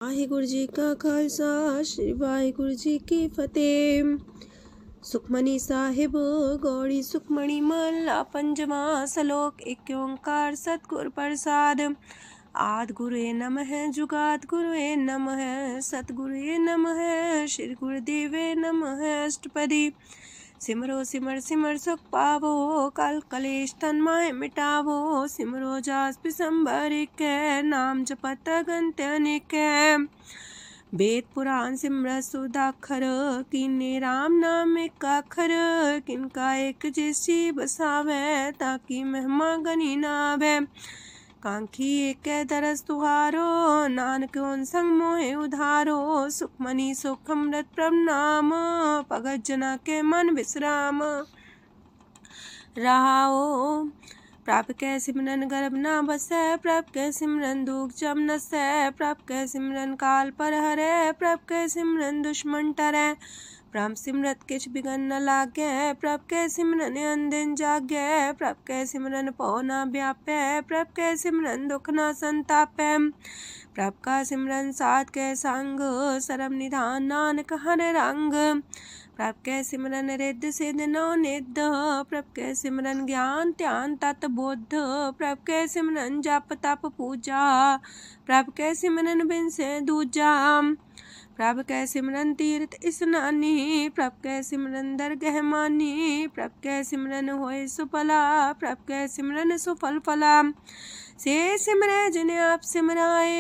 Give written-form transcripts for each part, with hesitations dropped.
ਵਾਹਿਗੁਰੂ ਜੀ ਕਾ ਖਾਲਸਾ ਸ੍ਰੀ ਵਾਹਿਗੁਰੂ ਜੀ ਕੀ ਫਤਿਹ। ਸੁਖਮਨੀ ਸਾਹਿਬ ਗੌੜੀ ਸੁਖਮਣੀ ਮਹਲਾ ਪੰਜਵਾਂ ਸ਼ਲੋਕ। ਇੱਕ ਓੰਕਾਰ ਸਤਿਗੁਰ ਪ੍ਰਸਾਦ। ਆਦਿ ਗੁਰੁਏ ਨਮః ਜੁਗਾਦ ਗੁਰੁਏ ਨਮঃ ਸਤਿਗੁਰੁਏ ਨਮঃ ਸ੍ਰੀ ਗੁਰਦੇਵੇ ਨਮঃ। ਅਸ਼ਟਪਦੀ। सिमरो सिमर सिमर सुख पावो कल कलेश तन माहे मिटावो। सिमरो जास पिसंबर कै नाम जपत अगंत अनेक। वेद पुराण सिमरत सुदाखर कीने राम नाम एक आखर। किनका एक जैसी बसावे ताकि महिमा गनी नावे। कांखी एक दरस तुहारो नानक उन संग मोहे उधारो। सुखमनी सुख अमृत प्रभ नाम भगत जना के मन विश्राम। रहाओ प्रभ कै सिमरन गर्भ ना बसै। प्रभ कै सिमरन दुख जम नसै। प्रभ कै सिमरन काल पर हरै। प्रभ कै सिमरन दुश्मन टरै। प्रभ सिमरत किछ बिगन न लागै। प्रभ कै सिमरन अनदिन जागै। प्रभ कै सिमरन पौ न व्यापै। प्रभ कै सिमरन दुख न संतापै। प्रभ का सिमरन साध कै संग सरम निधान नानक हर रंग। प्रभ कै सिमरन रिद्ध सिद्ध नौ निध। प्रभ कै सिमरन ज्ञान ध्यान तत बुद्ध। प्रभ कै सिमरन जप तप पूजा। प्रभ कै सिमरन बिन से दूजा। प्रभ कै सिमरन तीर्थ स्नानी। प्रभ कै सिमरन दरगह मानी। प्रभ कै सिमरन होए सुफला। प्रभ कै सिमरन सुफल फला। से सिमरै जिन आप सिमराए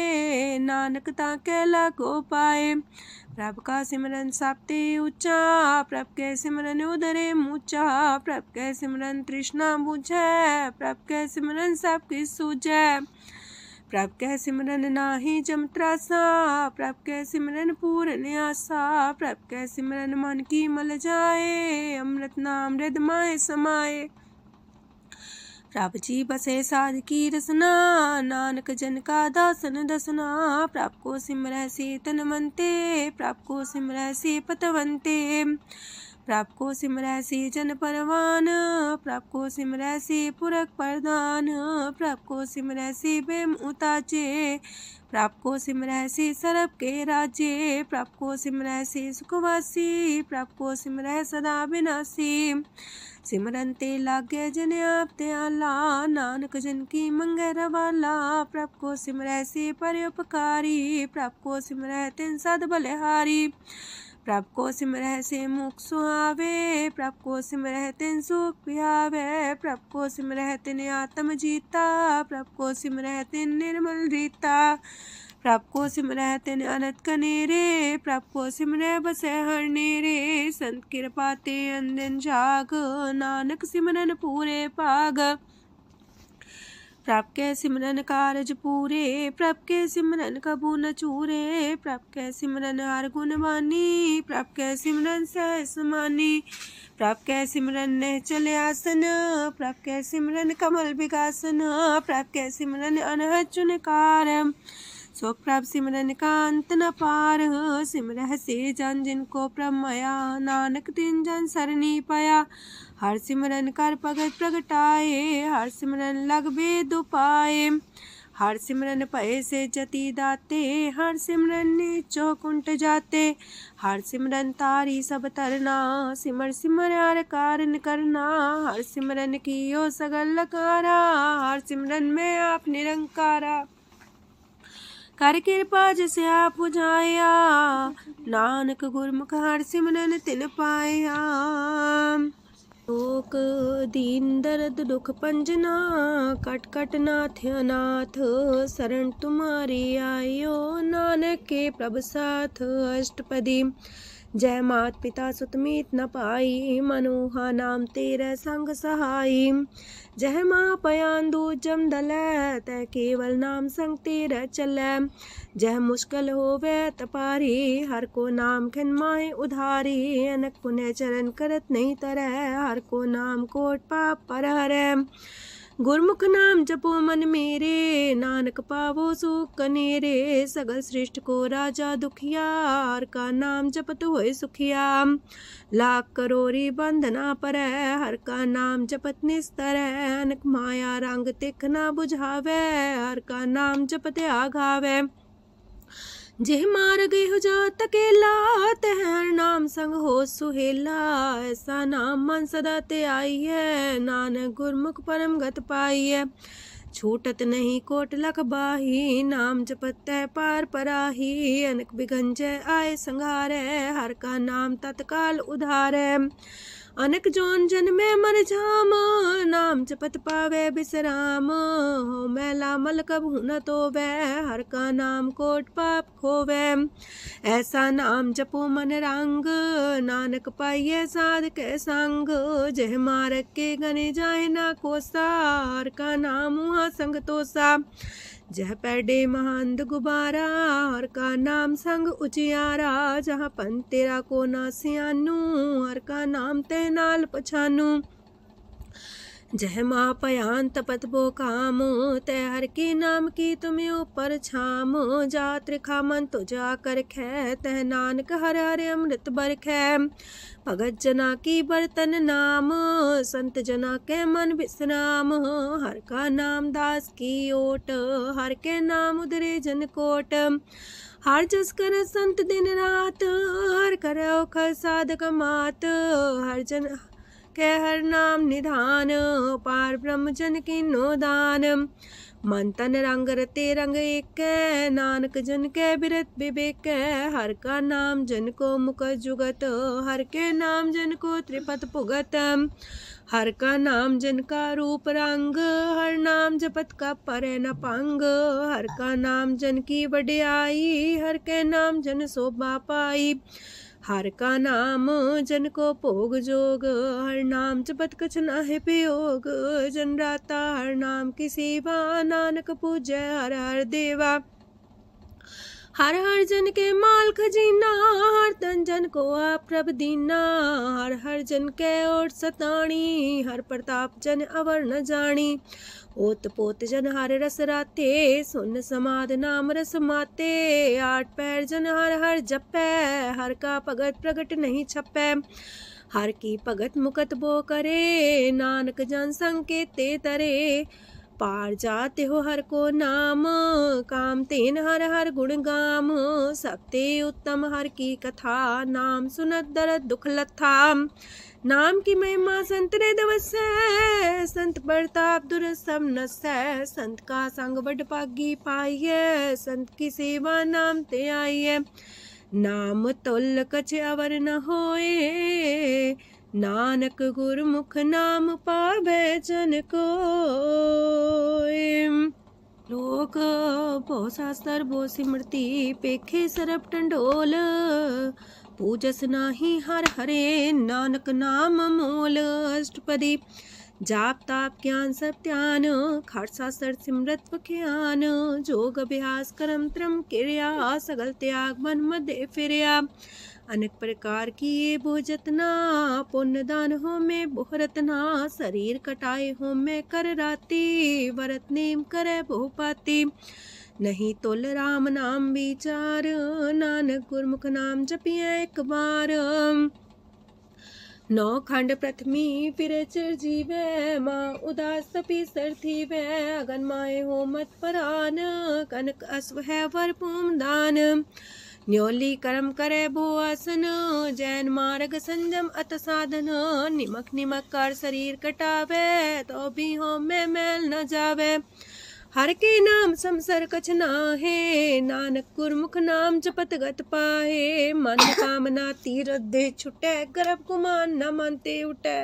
नानक ताके लागो पाए। प्रभ का सिमरन सबते ऊंचा। प्रभ कै सिमरन उदरे मूचा। प्रभ कै सिमरन तृष्णा बुझै। प्रभ कै सिमरन सब किछ सूझै। प्रभ कै सिमरन नाही जम त्रासा। प्रभ कै सिमरन पूर्ण आसा। प्रभ कै सिमरन मन की मल जाए। अमृत नाम हृदय माहे समाए। प्रभ जी बसे साध की रसना। नानक जन का दासन दसना। प्रभ को सिमरै से तनवंते। प्रभ को सिमरै से पतवंते। प्रभ को सिमरै से जन परवान। प्रभ को सिमरै से पुरख प्रधान। प्रभ को सिमरै से बेम उताचे। प्रभ को सिमरै से सरब के राजे। प्रभ को सिमरै से सुखवासी। प्रभ को सिमरै सदा विनाशी। सिमरन ते लागे जन आप दयाला। नानक जन की मंगै रवाला। प्रभ को सिमरै से परोपकारी। प्रभ को सिमरै तिन सद बलिहारी। प्रभ को सिमरै से मुख सुहावे। प्रभ को सिमरै तिन सुख पिहावे। प्रभ को सिमरै तिन आत्म जीता। प्रभ को सिमरै तिन निर्मल रीता। प्रभ को सिमरै तिन अनंत कनेरे। प्रभ को सिमरै बसै हर नेरे। संत कृपा ते अंदिन जाग। नानक सिमरन पूरे भाग। प्रभ कै सिमरन कारज पूरे। प्रभ कै सिमरन कबू न चूरे। प्रभ कै सिमरन हर गुण बानी। प्रभ कै सिमरन सहज समानी। प्रभ कै सिमरन निश्चल आसन। प्रभ कै सिमरन कमल विगासन। प्रभ कै सिमरन अनहद चुनकार। सो प्रभ सिमरन का अंत न पार। सिमरह से जन जिनको प्रभ माया। नानक तिन जन सरनी पाया। हर सिमरन कर भगत प्रगटाए। हर सिमरन लग वेद उपाय। हर सिमरन भय से जति दाते। हर सिमरन नीचो कुंट जाते। हर सिमरन तारी सब तरना। सिमर सिमर हर कारण करना। हर सिमरन कियो सगल लकारा। हर सिमरन में आप निरंकारा। कर कृपा जिसे आप बुझाया। नानक गुरमुख हर सिमरन तिन पाया। लोक दीन दर्द दुख पंजना। कट कट नाथ अनाथ। शरण तुम्हारी आयो। नानक के प्रभ साथ। अष्टपदी। जय मात पिता सुत मीत न पाई। मनोहा नाम तेरे संग सहाई। जय माँ पयान दूज जम दलै। तै केवल नाम संग तेरे चलै। जह मुश्किल होवे तपारी। हर को नाम खिन माहे उधारी। अनक पुण्य चरण करत नहीं तरह। हर को नाम कोट पाप पर हरै। गुरमुख नाम जपो मन मेरे। नानक पावो सुख कनेरे। सगल सृष्टि को राजा दुखिया। हर का नाम जपत होए सुखिया। लाख करोरी बंधना पर। हर का नाम जपत निस्तर। अनक माया रंग तिख ना बुझावे। हर का नाम जपत आघावे। जेह मार गए हो जात अकेला, तह हर नाम संग हो सुहेला। ऐसा नाम मन सदा ते आई है, नानक गुरमुख परम गत पाई है। छूटत नहीं कोट लख बाही, नाम जपत है पार पराही। अनक बिगंजय आए संघारे, हर का नाम तत्काल उधारे। अनक जोन जन में मर जाम, नाम जपत पावे बिसराम। हो मैला मल कबहु न तोवे, हर का नाम कोट पाप खोवे। ऐसा नाम जपो मन रंग, नानक पाइये साध के संग। जह मारक के गने जाए ना कोसा, हर का नाम वहाँ संग तोसा। जह पैडे महांद गुबारा, हर का नाम संग उजियारा। जहाँ पन तेरा को ना सियानू, हर का नाम ते नाल पछानू। जह माँ पयान तपत बो काम, तय हर के नाम की तुम्हें ऊपर छाम। जात रिखा मन तो जा कर खे, तह नानक हर हर अमृत बरखै। भगत जना की बर्तन नाम, संत जना के मन विश्राम। हर का नाम दास की ओट, हर के नाम उदरे जन कोट। हर जस कर संत दिन रात, हर करो खर साधक मात। हर जन के हर नाम निधान, पार ब्रह्म जन की नो दान। मन तन रंग रते रंग एक, नानक जन के बिरत विवेक। हर का नाम जन को मुख जुगत, हर के नाम जन को त्रिपत पुगत। हर का नाम जन का रूप रंग, हर नाम जपत का परे न पंग। हर का नाम जन की वडियाई, हर के नाम जन शोभा पाई। हर का नाम जन को भोग जोग, हर नाम जपत कछ नाहि प्रयोग। जन राता हर नाम की सेवा, नानक पूजै हर हर देवा। हर हर जन के माल खजीना, हर तन जन को आप प्रभ दीना। हर हर जन के ओट सताणी, हर प्रताप जन अवर न जानी। ओत पोत जन हर रस राते, सुन समाध नाम रस माते। आठ पैर जन हर हर जपै, हर का भगत प्रगट नहीं छपै। हर की भगत मुकत बो करे, नानक जन संकेते तरे। पार जाते हो हर को नाम, काम तेन हर हर गुण गाम। सबते उत्तम हर की कथा, नाम सुनत दरद दुख लथा। नाम की महिमा संत रे दवसै, संत प्रताप दुर सब नसै। संत का संग बड़ पागी पाइये, संत की सेवा नाम ते आइये। नाम तुल कछ अवर न होए, नानक गुरमुख नाम पावे जन कोय। लोक बहु शास्त्र बहु सिमरती, पेखे सरब टंडोल। पूजस नाही हर हरे, नानक नाम मोल। अष्टपदी जाप ताप ज्ञान सब ध्यान, खालसा सर सिमरत बख्यान। जोग अभ्यास करम त्रम क्रिया, सगल त्याग मन मध्य फिरया। अनेक प्रकार की ये बहु जतना, पुण्य दान हो में बहु रतना। शरीर कटाए हो में कर राती, वरत नेम करे बहु पाती। नहीं तुल राम नाम विचार, नानक गुरमुख नाम जपिए एक बार। नौ खंड प्रथमी फिर चिर जीवे, माँ उदास तपी सर थीवे। अगन माए हो मत परान, कनक अश्व है वर पूम दान। न्योली कर्म करे भो आसन, जैन मार्ग संजम अत साधन। निमक निमक कर शरीर कटावे, तो भी हो में मैल न जावे। हर के नाम समसर कछ नाहे, नानक गुरमुख नाम जपत गत पाहे। मन कामना तीरथ दे छुटे, गर्भ गुमान न मानते उठे।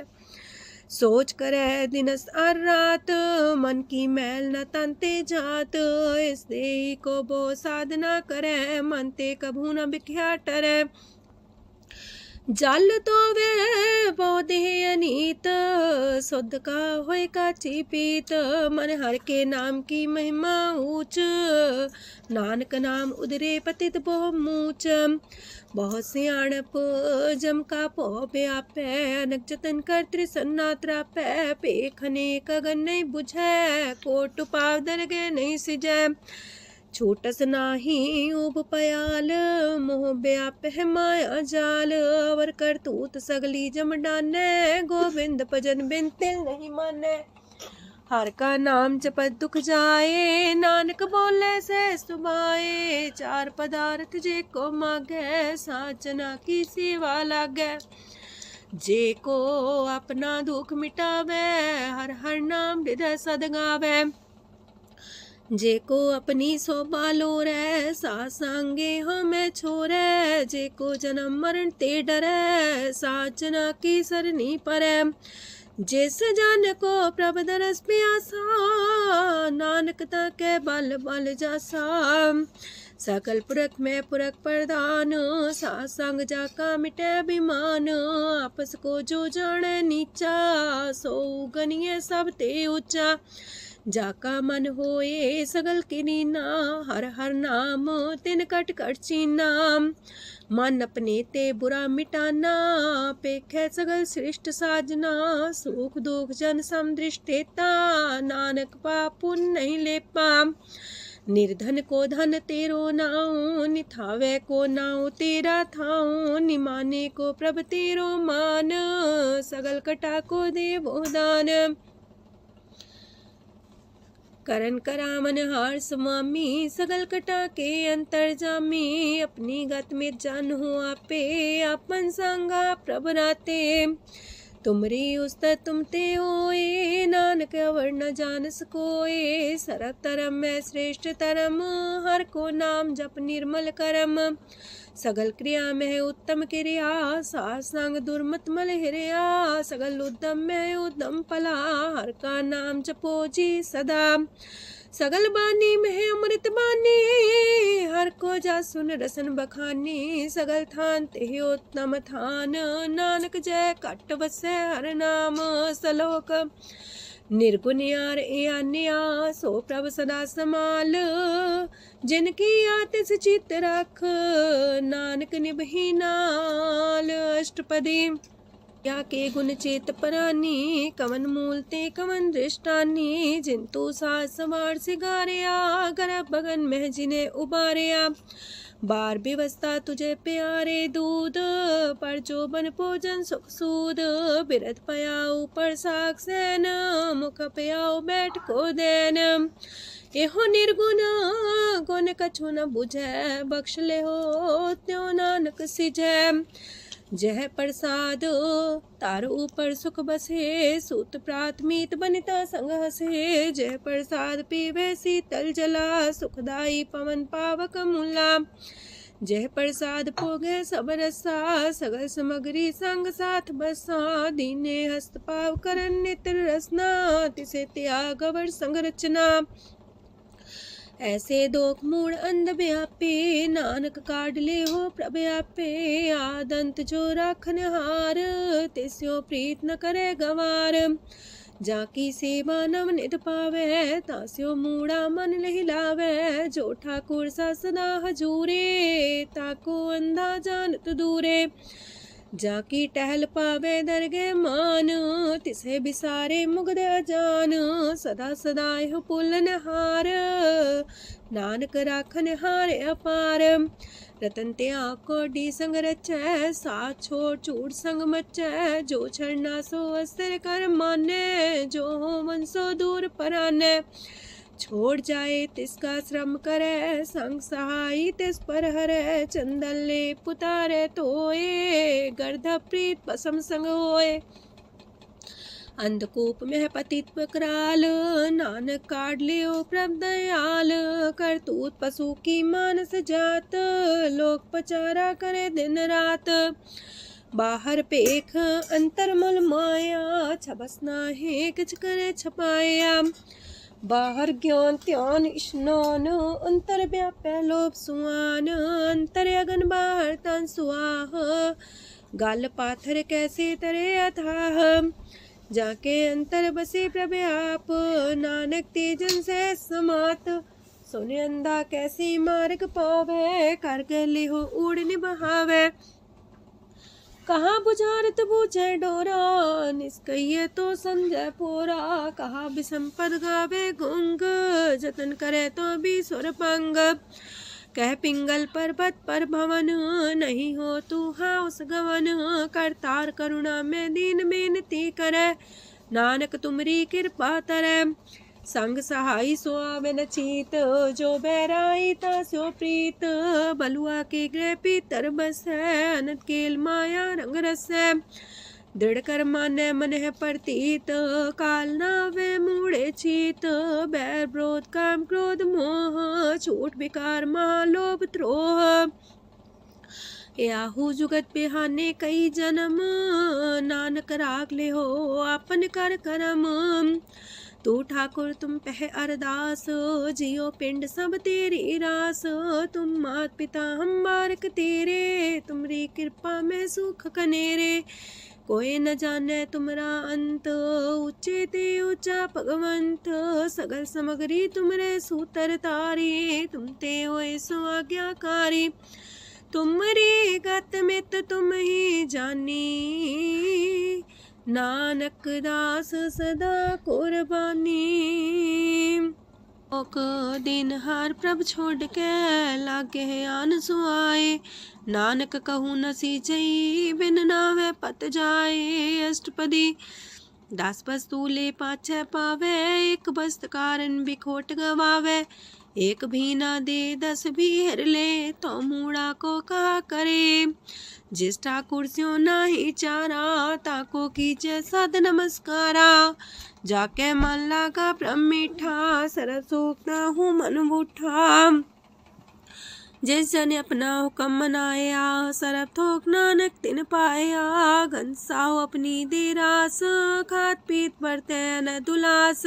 सोच करे दिनस और रात, मन की मैल न तनते जात। इस देही को बो साधना करे, मनते कभू न बिख्या टरे। जल तो वे बोधे अनीत, शुद्ध का होए काची पीत। मन हर के नाम की महिमा ऊंच, नानक नाम उदरे पतित बहु मूच। बहुत सियाणप जम का पो व्यापै, अनक जतन कर त्रिसन्ना त्रापै। पेखने कगन नहीं बुझै, कोट पाव दरगे नहीं सिजै। छोटस नाही उब पयाल, मोह व्याप है माया जाल। अवर करतूत सगली जम डाने, गोविंद भजन बिन तिल नहीं माने। हर का नाम जपत दुख जाए, नानक बोले से सुभाए। चार पदार्थ जे को मागे, साजना की सेवा लागे। जे को अपना दुख मिटावे, हर हर नाम हृदय सद गावे। जे को अपनी शोभा लोरे, सासंगे हमें छोरे। जे को जन्म मरण ते डरे, साजना की सरनी परे। जिस जन को प्रभ दरस प्यासा, नानक ताके बल बल जासा। सकल पुरख में पुरख प्रधान, सासंग जाका मिटे अभिमान। आपस को जो जाने नीचा, सो गनिए सब ते ऊंचा। जाका मन होए सगल किरीना, हर हर नाम तिन कट कट चीना। मन अपने ते बुरा मिटाना, पेखे सगल सृष्ट साजना। सुख दुख जन समदृष्टेता, नानक पाप पुण्य नहीं लेपा। निर्धन को धन तेरो नाऊ, निथावे को नाऊ तेरा थाऊ। निमाने को प्रभ तेरो मान, सगल कटा को देवो दान। करन करामन हार समामी, सगल कटा के अंतर जामी। अपनी गत में जान हो आपे, आपन संगा प्रभ राते। तुमरी उस्ता तुम ते होए, नानक अवर न जान सकोए। सरब तरम में श्रेष्ठ तरम, हर को नाम जप निर्मल करम। सगल क्रिया में उत्तम क्रिया, सासंग दुर्मत मल हिरिया। सगल उद्यम में उद्यम फला, हर का नाम जपो जी सदा। सगल बानी में अमृत बानी, हर को जा सुन रसन बखानी। सगल थान ते उत्तम थान, नानक जय कट बसे हर नाम सलोक। निर्गुण यार आन्या, सो प्रभ सदा समाल। जिनकी आतिस चित रख, नानक निभही नाल। अष्टपदी या के गुण चेत परानी, कवन मूलते कवन दृष्टानी। जिंतु सास सवार सिगारिया, गर्भ बगन में जिन्हें उबारिया। बार व्यवस्था तुझे प्यारे दूध, पर जो बन भोजन सुख सूद। बिरत पयाऊ पर साग सैन, मुख पयाऊ बैठ को देन। एहो निर्गुण गुण कछु न बुझे, बख्श ले हो त्यों नानक सिझे। जह प्रसाद तार ऊपर सुख बसे, सूत प्रात मीत बनिता संग हसे। जह प्रसाद पीवे शीतल जला, सुखदाई पवन पावक मूला। जह प्रसाद भोगे सब रसा, सगल समग्री संग साथ बसा। दीने हस्त पाव करन नित्र रसना, तिसे त्याग अवर संग रचना। ऐसे दोख मूड अंध व्यापे, नानक काढ़ ले हो प्रभ आपे। आदंत जो राखन हार, तिस्यो प्रीत न करे गवार। जाकी सेवा नव निध पावे, तास्यो मूड़ा मन लहिलावे। जो ठाकुर सा सदा हजूरे, ताको अंधा जानत दूरे। जाकी टहल पावे दरगे मान, तिसे बिसारे मुग्ध अजान। सदा सदा यह पुलन हार, नानक राखन हारे अपार। रतन त्याग कोडी संग रचै, साथ छोड़ चूड़ संग मचै। जो छड़ना सो अस्थिर कर माने, जो हो मन सो दूर पराने। छोड़ जाए तिसका श्रम करे, संग सहाई तिस पर हरे। चंदन ले पुतारे तोए, गर्ध प्रीत पसम संग होए। अंधकूप में पतित कराल, नानक काढ़ लियो प्रभ दयाल। करतूत पशु की मानस जात, लोक पचारा करे दिन रात। बाहर पेख अंतर मुल माया, छबस नाहे किछ करे छपाया। बाहर ज्ञान त्यान स्नान, अंतर व्यापै लोभ सुआन। अंतर अगन बाहर तन सुआह, गल पाथर कैसे तरे अथाह। जाके अंतर बसे प्रभ आप, नानक तेजन से समात। सोने अंधा कैसे मार्ग पावे, कर गले हो उड़ निबहावे। कहाँ बुझारत बूझे डोरा, निष्कइये तो समझे पोरा। कहाँ विसंपद गावे गुंग, जतन करे तो भी सुर पंग। कह पिंगल पर्वत पर भवन, नहीं हो तू हाउस गवन। करतार करुणा में दीन बेनती करे, नानक तुमरी कृपा तरੈ। संग सहाई सो आवे न चीत, जो बैराई तास्यो प्रीत। बलुआ के गृह पीतर बसै, अनंत केल माया रंग रसै। दृढ़ कर मानै मन है प्रतीत, काल नावे मूढ़े चीत। बैर विरोध काम क्रोध मोह, छूट विकार महालोभ द्रोह। याहू जुगत बिहाने कई जन्म, नानक राग ले हो आपन कर करम। तू ठाकुर तुम पह अरदास, जियो पिंड सब तेरी रास। तुम मात पिता हम बारक तेरे, तुमरी कृपा में सुख कनेरे। कोई न जाने तुमरा अंत, ऊंचे ते ऊंचा भगवंत। सगल समगरी तुमरे सूतर तारी, तुम ते होए सो आज्ञाकारी। तुमरी गत मित तुम ही जानी, नानक दास सदा कुर्बानी। ओक दिन हार प्रभ छोड़ के, लागे आन सुआए। नानक कहूँ न सीचई, बिन नावे पत जाए। अष्टपदी दास बस्तु ले पाछे पावे, एक बस्त कारण बिखोट गवावे। एक भी ना दे दस भी हर ले, तो मूड़ा को कहा करे। जिस ठाकुर स्यों नाही चारा, ताको कीजे सद नमस्कारा। जाके मन लागा ब्रह्म मीठा, सरस सूखना हूँ मन बूठा। जिस जन अपना हुक्म मनाया, सरब थोक नानक तिन पाया। घनसाओ अपनी दे रास, खात पीत बरते न दुलास।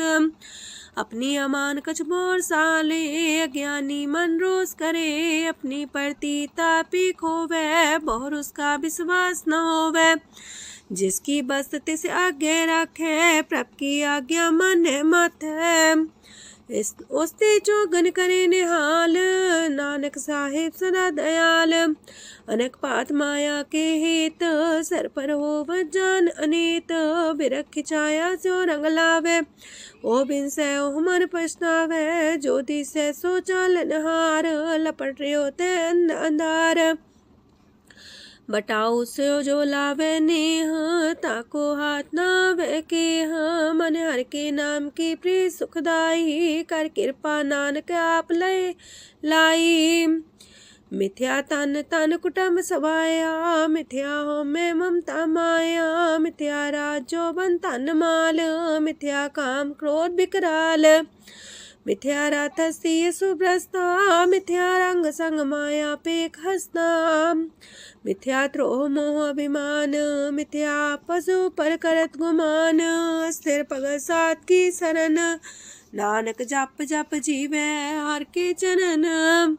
अपनी अमान कछ बोर साले, अज्ञानी मन रोस करे। अपनी प्रतीता पी खोवे, बोर उसका विश्वास न होवे। जिसकी बस तिस आगे रखे, प्रभ की आज्ञा माने माथे। उसते चौगन करे निहाल, नानक साहिब सदा दयाल। अनेक पात माया के हेत, सर पर हो जान अनेत। बिरख छाया सो रंग लावे, ओ बिन से ओ मन पछतावे। जो दिसे सो चालन हार, लपट रहो ते अंधार। बटाऊ से जो लावे नेह, ताको हाथ नावे केह। मन हर के नाम की प्रिय सुखदाई, कर कृपा नानक आप लय लाई। मिथ्या तन तन कुटुम्ब सवाया, मिथ्या हो में ममता माया। मिथ्या राजो बन तन माल, मिथ्या काम क्रोध विकराल। मिथ्या रातसी सुभ्रस्ता, मिथ्या रंग संग माया पेख हस्ता। मिथ्या द्रोह मोह अभिमान, मिथ्या पशु पर करत गुमान। स्थिर पग सात की शरण, नानक जप जप जीवे हर के चरण।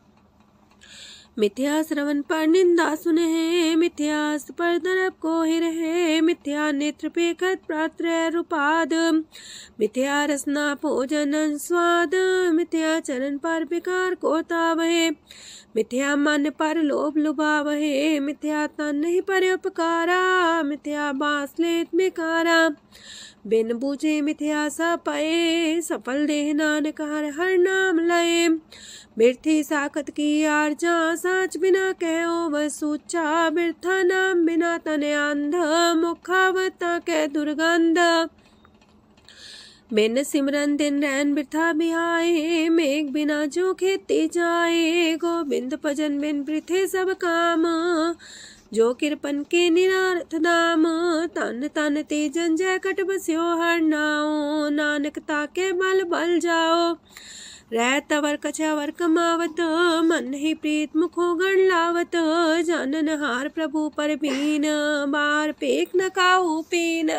मिथ्या श्रवण पर निंदा सुने, मिथ्या पर दरब को ही रहे। मिथ्या नेत्र पेखत प्रात्र रूपाद, मिथ्या रसना भोजन स्वाद। मिथ्या चरण पर विकार को तावहे, मिथ्या मन पर लोभ लुभावहे। मिथ्या तन नहीं पर उपकारा, मिथ्या बास लेत मिकारा। बिन बूझे मिथ्या सा पाए, सफल देह नानक हर हर नाम लय। बिरथी साखत की आरजा, साच बिना कहो वह सूचा। बिरथा नाम बिना तने अंध, मुखावता के दुर्गंध। बिन सिमरन दिन रैन बिरथा बिहाए, मेघ बिना जो खेती जाए। गोविंद भजन बिन बिरथे सब काम, जो किरपन के निरारथ दाम। तन तन ते जंजय कट बस्यो हर नाओ, नानक ताके बल बल जाओ। रह तवर कछवर कमावत, मन ही प्रीत मुखो गण लावत। जानन हार प्रभु पर बीन, बार पेख न काहू पीन।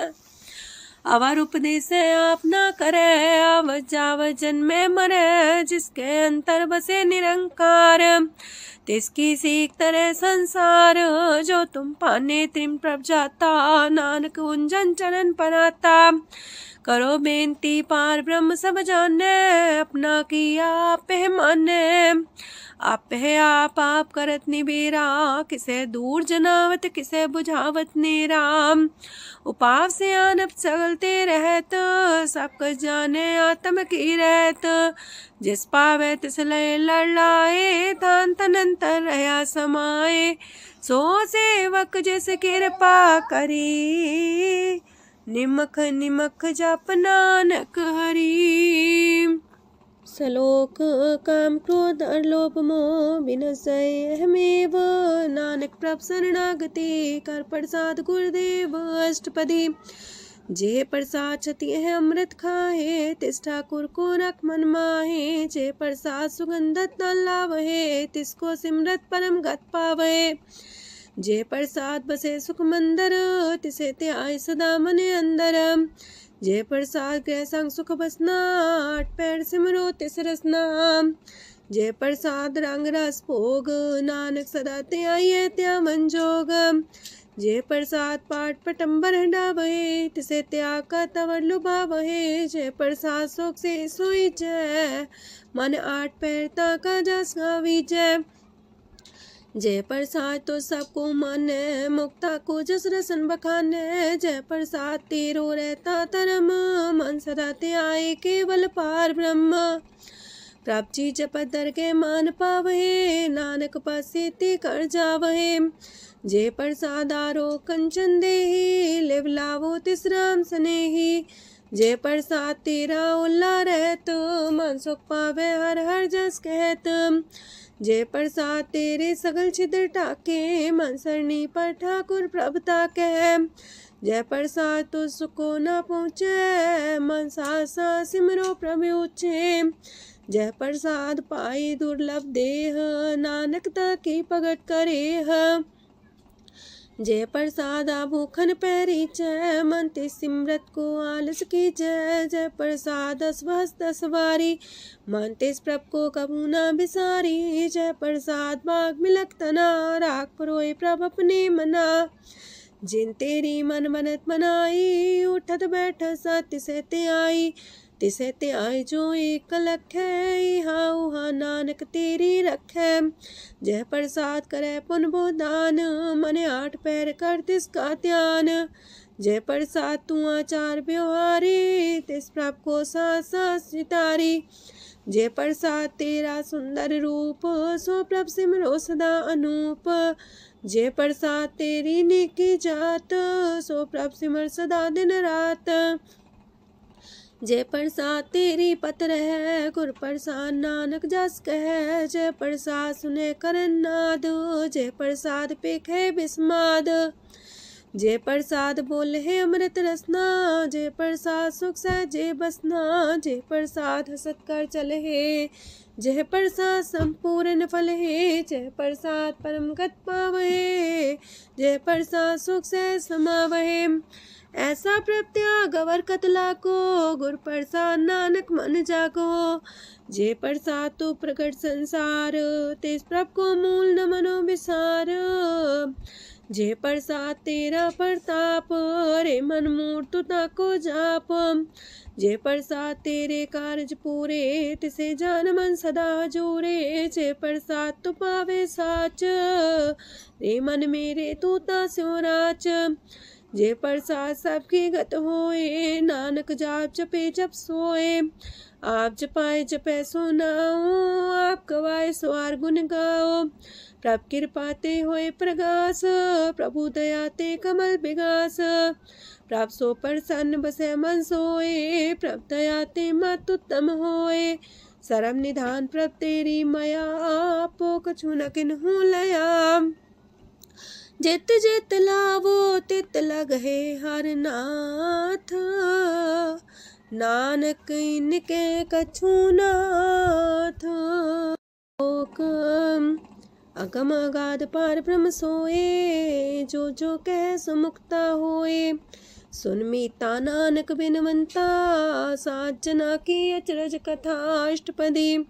अवर उपदेश आप न करे, आवत जावत जन्मे मरे। जिसके अंतर बसे निरंकार, तिसकी सीख तरह संसार। जो तुम पाने त्रिम प्रभ जाता, नानक उंजन चरण पराता। करो बेनती पार ब्रह्म सब जाने, अपना किया आप माने। आप है आप करत निबेरा, किसे दूर जनावत किसे बुझावत नेरा। उपाव से आनप चलते रहत, सब कुछ जाने आत्म की रहत। जिस पावे तिस लय लड़ाए, तान तनंतर रहा समाए। सो सेवक जिस कृपा करी, निमख निमख जप नानक हरि। सलोक काम क्रोध लोभ मोह विनशय अहमेव, नानक प्रभ शरणागति कर प्रसाद गुरुदेव अष्टपदी। जे प्रसाद छति है अमृत खाहे, तिस ठाकुर को रख मन माहे। जे प्रसाद सुगंधत न लावहे, तिसको सिमरत परम गत पावहे। जे प्रसाद बसे सुख मंदर, तिसे त्याय सदा मने अंदर। जे प्रसाद गृह संग सुख बसना, आठ पैर सिमरो तिस रसना। जे प्रसाद रंग रस भोग, नानक सदा त्याये त्या मन जोग। जे प्रसाद पाठ पटम्बर डावहे, तिसे त्याग का तवर लुभावहे। जे प्रसाद शोक से सोई जय, मन आठ पैर ताका जस गावीजय। जय प्रसाद तो सबको माने, मुक्ता को जस रसन बखाने। जय प्रसाद तेरो रहता धर्म, मन सदा त्याए केवल पार ब्रह्म। प्रभ जी जपत दर के मान पावहे, नानक पासे ते कर जावहे। जय प्रसाद आरो कंचन देही, लिव लावो तिस राम स्नेही। जय प्रसाद तेरा उल्ला रहत, मन सुख पावे हर हर जस कहत। जय प्रसाद तेरे सगल छिद्र टाके, मन सरनी पर ठाकुर प्रभुता कह। जय प्रसाद तो सुको न पहुँचे, मन सा सिमरो प्रभु ऊँचे। जय प्रसाद पाई दुर्लभ देह, नानक ताकी प्रगट करे। जय प्रसाद भूखन पैरी जय, मन ते सिमरत को आलस की जय। जय प्रसाद अस्वस्थ सवारी, मन तेस प्रभ को कबू न बिसारी। जय प्रसाद बाग मिलक तना, राख परोए प्रभ अपने मना। जिन तेरी मन मनत मनाई, उठत बैठत सत्य से ते आई। तिसे ते आई जो एक लख है, इहा उहा नानक तेरी रखै। जय प्रसाद करे पुन बोदान, मने आठ पैर कर तिसका ध्यान। जय प्रसाद तू आचार व्यवहारी, तिस प्रभ को साथ साथ सितारी। जय प्रसाद तेरा सुंदर रूप, सो प्रभ सिमरो सदा अनूप। जय प्रसाद तेरी नेकी जात, सो प्रभ सिमर सदा दिन रात। जय प्रसाद तेरी पत्र है, गुर प्रसाद नानक जस कह। जय प्रसाद सुने करन नाद, जय प्रसाद पेखे बिस्माद। जय प्रसाद बोल है अमृत रसना, जय प्रसाद सुख सहजे बसना। जय प्रसाद हसत कर चल है, जय प्रसाद संपूर्ण फल है। जय प्रसाद परम गत पावहे, जय प्रसाद सुख से समावहे। ऐसा प्रत्याग अवर कतला को, गुर प्रसाद नानक मन जागो। जय प्रसाद तो प्रकट संसार, तेज प्रभ को मूल न मनो विसार। जय प्रसाद तेरा प्रताप, रे मन मूर्त ताको जाप। जय प्रसाद तेरे कारज पूरे, तिसे जान मन सदा जोरे। जय प्रसाद तू पावे साच, रे मन मेरे तू ता स्यो राच। जय प्रसाद सबकी गत होए, नानक जाप जपे जप सोए। आप जपाए जपे सो नाओ, आप गवाए सवार गुण गाओ। प्रभ कृपा ते होए प्रगास, प्रभु दया ते कमल विगास। प्रभ सो प्रसन्न बसे मन सोए, प्रभ दया ते मत उत्तम होए। सरम निधान प्रभ तेरी मया, आपो कछु न किन्हु लया। जित जित लावो तित लगहे हर नाथ, नानक इनके कछु नाथ। अगम अगाध पार ब्रह्म सोए, जो जो कह सो मुक्ता होए। सुन मीता नानक बिनवंता, सात जना की अचरज कथा अष्टपदी।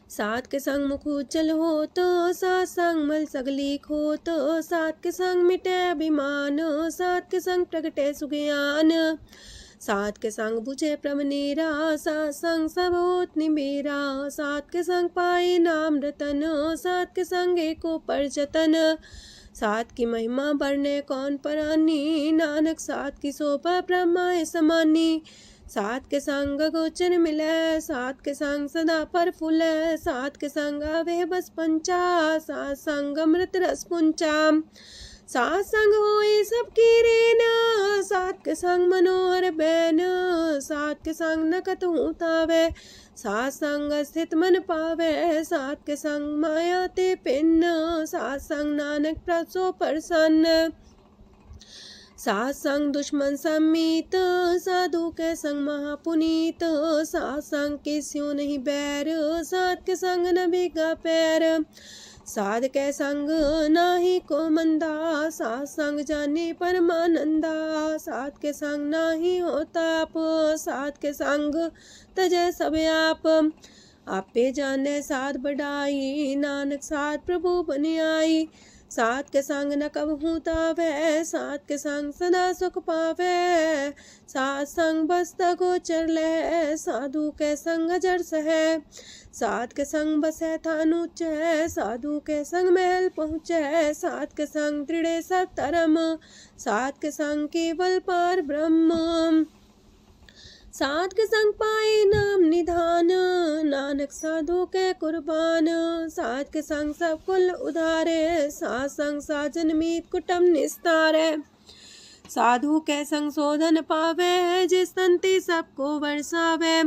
सात के संग मुख उज्जल हो तो, सात संग मल सगली खो तो। सात के संग मिटे अभिमान, सात के संग प्रगटे सुज्ञान। सात के संग बुझे प्रमनेरा, सात संग सब होत निमेरा। सात के संग पाए नाम रतन, सात के संग एको पर जतन। सात की महिमा बरने कौन परानी, नानक सात की शोभा ब्रह्मा समानी। सात के संग गोचर मिले, सात के संग सदा पर फूले। सात के संग आवे बस पंचा, सात संग अमृत रस पुंचा। सात संग होए सबकी रेन, सात के संग मनोहर बैन, सात के संग न कतहु तावै, सात संग स्थित मन पावै, सात के संग माया ते पिन्न, सात संग नानक प्रसो प्रसन्न, सात संग दुश्मन समीत, साधु के संग महापुनीत, सात संग किस्यों नहीं बैर, सात के संग न भीगा पैर, साध के संग नाही को मंदा, सात संग जाने परमानंदा, सात के संग नाही हो ताप, सात के संग तजै सब आपे जाने साध बढ़ाई, नानक साध प्रभु बन आई, सात के संग न कबहू तावै, सात के संग सदा सुख पावै, सात संग बसता गोचर लहै, साधु के संग अजर सहै, सात के संग बसै थान ऊंचै, साधु के संग महल पहुँचै, सात के संग दृढ़ सब धर्म, सात के संग केवल पार ब्रह्म, सात के संग पाए नाम निधान, नानक साधु के कुर्बान, सात के संग सब कुल उधारे, सात संग साजन मीत कुटुम निस्तारे, साधु के संग शोधन पावे, जिस तंती सबको बरसावे,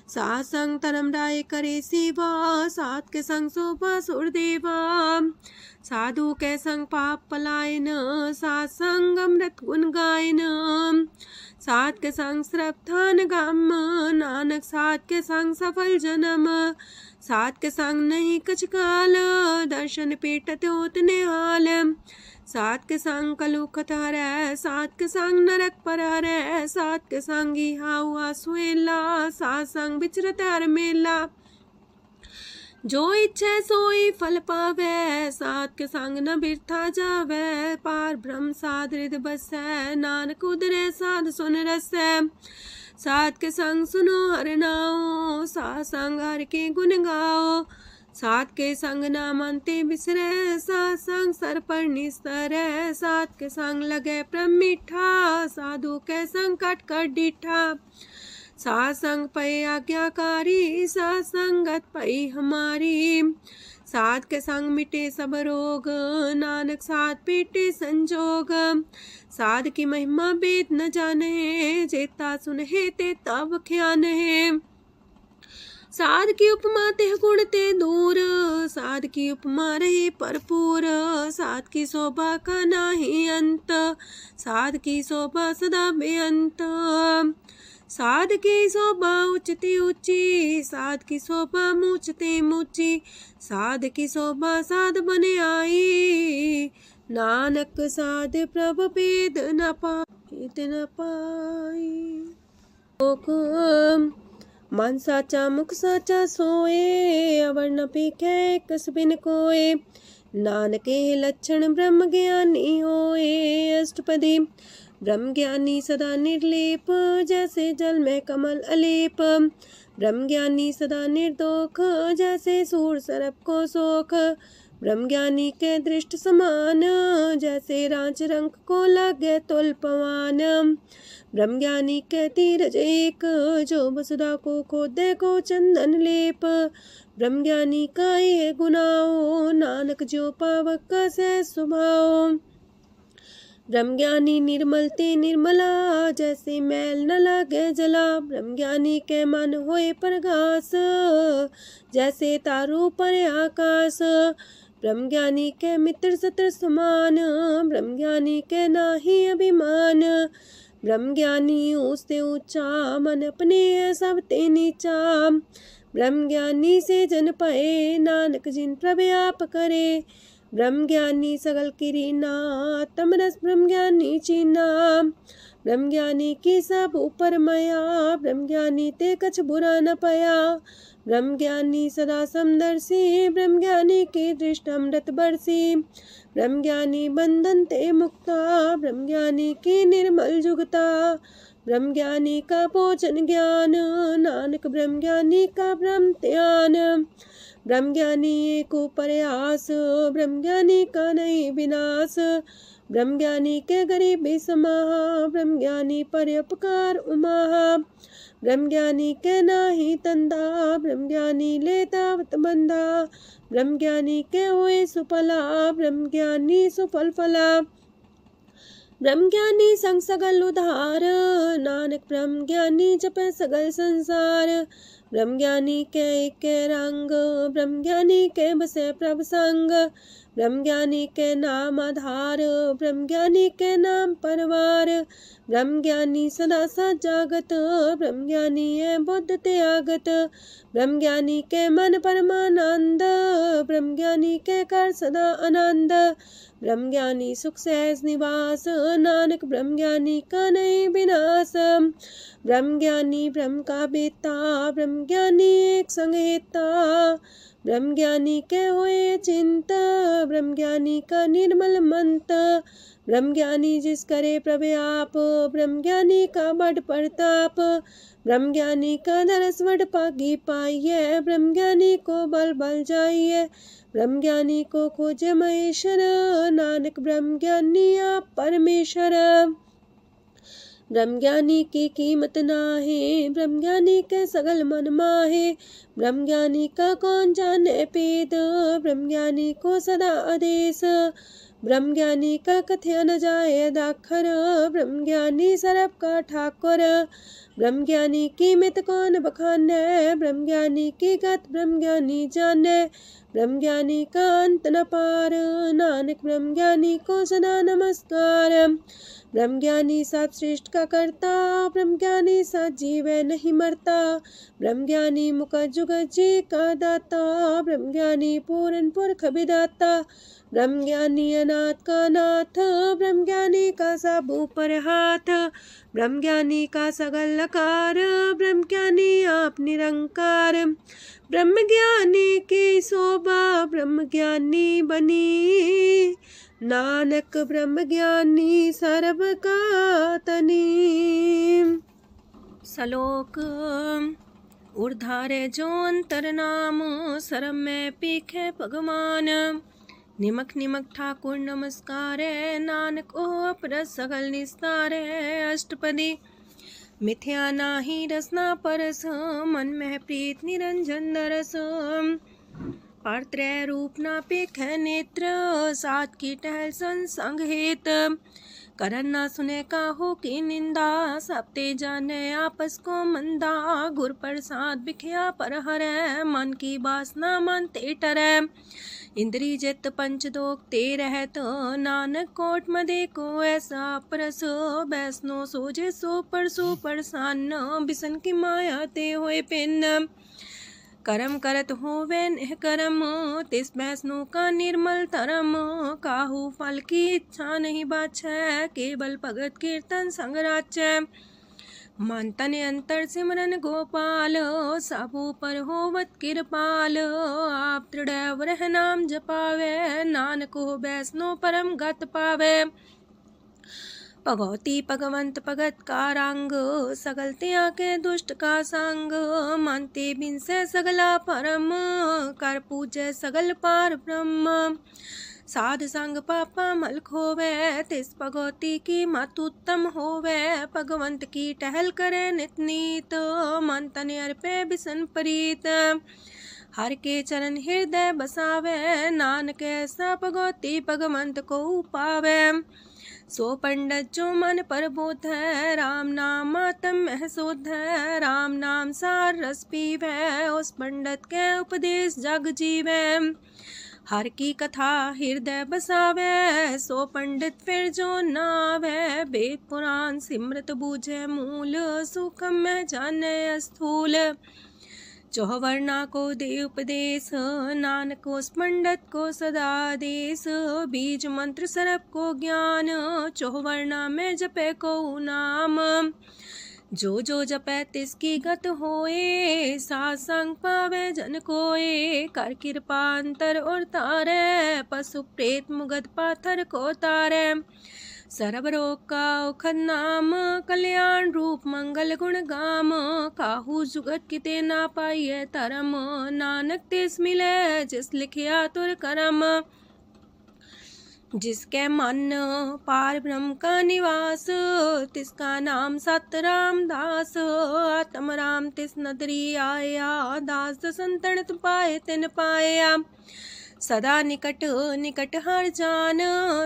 सात संग धर्म राय करे सेवा, सात के संग शोभा सुरदेवा, साधु के संग पाप पलायन, सात संग अमृत गुण गायन, सात के संग श्रद्धान गम, नानक सात के संग सफल जन्म, सात के संग नहीं कछ काल, दर्शन पीटत होत निहाल, सात के संग कलुखत हरै, सात के संग नरक पर हरै, सात के संग इहा हुआ सुएला, सात संग विचरत हर मेला, जो इच्छा सोई फल पावै, सात के संग न बिरथा जावै, पार ब्रह्म साध हृदय बसै, नानक उदरै साध सुन रसै, सात के संग सुनो हर नाओ, सात संग हर के गुण गाओ, सात के संग नाम अंते बिसरै, सात संग सर पर निस्तरै, सात के संग लगे प्रेम मीठा, साधु के संग कट कर डीठा, सात संग पै आज्ञाकारी, सात संगत पै हमारी, सात के संग मिटे सब रोग, नानक सात पीटे संजोग, साध की महिमा वेद न जाने, जेता सुनहे ते तब ख्यान है, साध की उपमा ते गुण ते दूर, साध की उपमा रही भरपूर, साध की शोभा का नाही अंत, साध की शोभा सदा बेअंत, साध की शोभा उच्चती ऊंची, साध की शोभा मूचते मूची, साध की शोभा साध बने आई, नानक साध प्रभ भेद न पाई, मन साचा मुख साचा सोए, अवर न पीखे कस बिन कोए, नानके लक्षण ब्रह्म ज्ञानी होए, अष्टपदी ब्रह्म ज्ञानी सदा निर्लेप, जैसे जल में कमल अलेप, ब्रह्म ज्ञानी सदा निर्दोख, जैसे सूर सर्प को सोख, ब्रह्म ज्ञानी के दृष्ट समान, जैसे रांच रंग को लगे तुल पवान, ब्रह्म ज्ञानी के तीरज एक, जो वसुधा को खोदे को चंदन लेप, ब्रह्म ज्ञानी का ये गुनाओ, नानक जो पावक का सह स्वभाव, ब्रह्म ज्ञानी निर्मल ते निर्मला, जैसे मैल न लगे जला, ब्रह्म ज्ञानी के मन होए प्रगास, जैसे तारू पर आकाश, ब्रह्म ज्ञानी के मित्र सत्र समान, ब्रह्म ज्ञानी के नाही अभिमान, ब्रह्म ज्ञानी ऊंचते ऊंचा, मन अपने है सब ते नीचा, ब्रह्म ज्ञानी से जन पाए, नानक जिन प्रभु आप करे, ब्रह्म ज्ञानी सगल किरीना, तमरस ब्रह्म ज्ञानी चीना, ब्रह्म ज्ञानी की सब ऊपर मया, ब्रह्म ज्ञानी ते कछ बुरा न पया, ब्रह्म ज्ञानी सदा समदर्शी, ब्रह्म ज्ञानी की दृष्ट अमृत बरसी, ब्रह्म ज्ञानी बंधन ते मुक्ता, ब्रह्म ज्ञानी की निर्मल जुगता, ब्रह्म ज्ञानी का भोजन ज्ञान, नानक ब्रह्म ज्ञानी का ब्रह्म ध्यान, ब्रह्म ज्ञानी एक प्रयास, ब्रह्म ज्ञानी का नहीं विनाश, ब्रह्म ज्ञानी के गरीबी समाहा, ब्रह्म ज्ञानी पर उपकार उमाहा, ब्रह्म ज्ञानी के नाही तंदा, ब्रह्म ज्ञानी ले दावत बंदा, ब्रह्म ज्ञानी के हुए सुफला, ब्रह्म ज्ञानी सुफल फला, ब्रह्म ज्ञानी संग सगल उधार, नानक ब्रह्म ज्ञानी जपे सगल संसार। ब्रह्म ज्ञानी के एक रंग, ब्रह्म ज्ञानी के बसे प्रभ संग। ब्रह्म ज्ञानी के नाम आधार, ब्रह्म ज्ञानी के नाम परवार। ब्रह्म ज्ञानी सदा सत जागत, ब्रह्म ज्ञानी है बुद्ध त्यागत। ब्रह्म ज्ञानी के मन परमानंद, ब्रह्म ज्ञानी के कर सदा आनंद। ब्रह्म ज्ञानी सुख सहज निवास, नानक ब्रह्म ज्ञानी का नहीं विनाश। ब्रह्म ज्ञानी ब्रह्म का बेटा, ब्रह्म ज्ञानी एक संगीता। ब्रह्म ज्ञानी के हुए चिंता, ब्रह्म ज्ञानी का निर्मल मंत। ब्रह्म ज्ञानी जिस करे प्रभु आप, ब्रह्म ज्ञानी का बड़ प्रताप। ब्रह्म ज्ञानी का दरस वड पागी पाइये, ब्रह्म ज्ञानी को बल बल जाइए। ब्रह्म ज्ञानी को खोजे महेश्वर, नानक ब्रह्म ज्ञानी आप परमेश्वर। ब्रह्म ज्ञानी की कीमत नाहे, ब्रह्म ज्ञानी के सगल मन माहे। ब्रह्म ज्ञानी का कौन जाने पेद, ब्रह्म ज्ञानी को सदा आदेश। ब्रह्म ज्ञानी का कथ्या न जाए दाखर, ब्रह्म ज्ञानी सरब का ठाकुर। ब्रह्म ज्ञानी की मित कौन बखाने, ब्रह्म ज्ञानी की गत ब्रह्म ज्ञानी जाने। ब्रह्म ज्ञानी का अंत न पार, नानक ब्रह्म ज्ञानी को सदा नमस्कार। ब्रह्म ज्ञानी सब श्रेष्ठ का करता, ब्रह्म ज्ञानी सजीव नहीं मरता। ब्रह्म ज्ञानी मुख जुग जी का दाता, ब्रह्म ज्ञानी पूरन पुरख विदाता। ब्रह्म ज्ञानी अनाथ का नाथ, ब्रह्म ज्ञानी का सब ऊपर हाथ। ब्रह्म ज्ञानी का सगल लकार, ब्रह्म ज्ञानी आप निरंकार। ब्रह्म ज्ञानी की शोभा ब्रह्म ज्ञानी बनी, नानक ब्रह्म ज्ञानी सर्व का तनी। श्लोक ऊर्धारे जो अंतर नाम, सरम में पीखे भगवान। निमक निमक ठाकुर नमस्कार, नानक ओ अपर सगल निस्तार। अष्टपदी मिथ्या नाही रसना परस, मन में प्रीत निरंजन दरस। पात्रय रूप ना पेख नेत्र, सात की टहल संसंग हेत। करन ना सुने काहू की निंदा, सब ते जाने आपस को मंदा। गुर प्रसाद बिखया पर हरै, मन की बासना मन ते टरै। इंद्री जित पंच दोग ते रहत, नानक कोट मदे को ऐसा परस। बैसनो सोजे सो परसान, बिसन की माया ते होए पिन। करम करत होवे नेह करम, तिस बैसनो का निर्मल तरम। काहू फल की इच्छा नहीं बाछै, केवल भगत कीर्तन संग राचै। मन तन अंतर सिमरन गोपाल, सबू पर होवत कृपाल। आप दृढ़ रह नाम जपावे, नानक हो बैसनो परम गत पावे। भगवती भगवंत भगत का रंग, सगल त्याग के दुष्ट का संग। मानते बिन से सगला परम, कर पूजे सगल पार ब्रह्म। साध संग पापा मल खोवे, तिस भगवती की मत उत्तम होवे। भगवंत की टहल करे नित नीत, मन तन अर्पे बिसन प्रीत। हर के चरण हृदय बसावे, नानक ऐसा भगवती भगवंत को पावे। सो पंडित जो मन पर बोध है, राम नाम आत्म में शोध है। राम नाम सार रस पीवे, उस पंडित के उपदेश जग जीवे। हर की कथा हृदय बसावे, सो पंडित फिर जो नावे। वेद पुराण सिमरत बूझे मूल, सुखम में जाने स्थूल। चौवर्णा को दे उपदेश, नानक उस पंडित को सदा देश। बीज मंत्र सरप को ज्ञान, चौवर्णा में जपे को नाम। जो जपे तिसकी गत होए, सात संग पावे जन कोए। कर कृपा अंतर और तारे, पशु प्रेत मुगद पाथर को तारे। सर्व रोग का औखद नाम, कल्याण रूप मंगल गुण गाम। काहू जुगत किते ना पाइये तरम, नानक तिस मिले जिस लिखिया तुर करम। जिसके मन पार ब्रह्म का निवास, तिसका नाम सत रामदास। आत्म राम तिस नदरी आया, दास संतन पाए तिन पाया। सदा निकट निकट हर जान,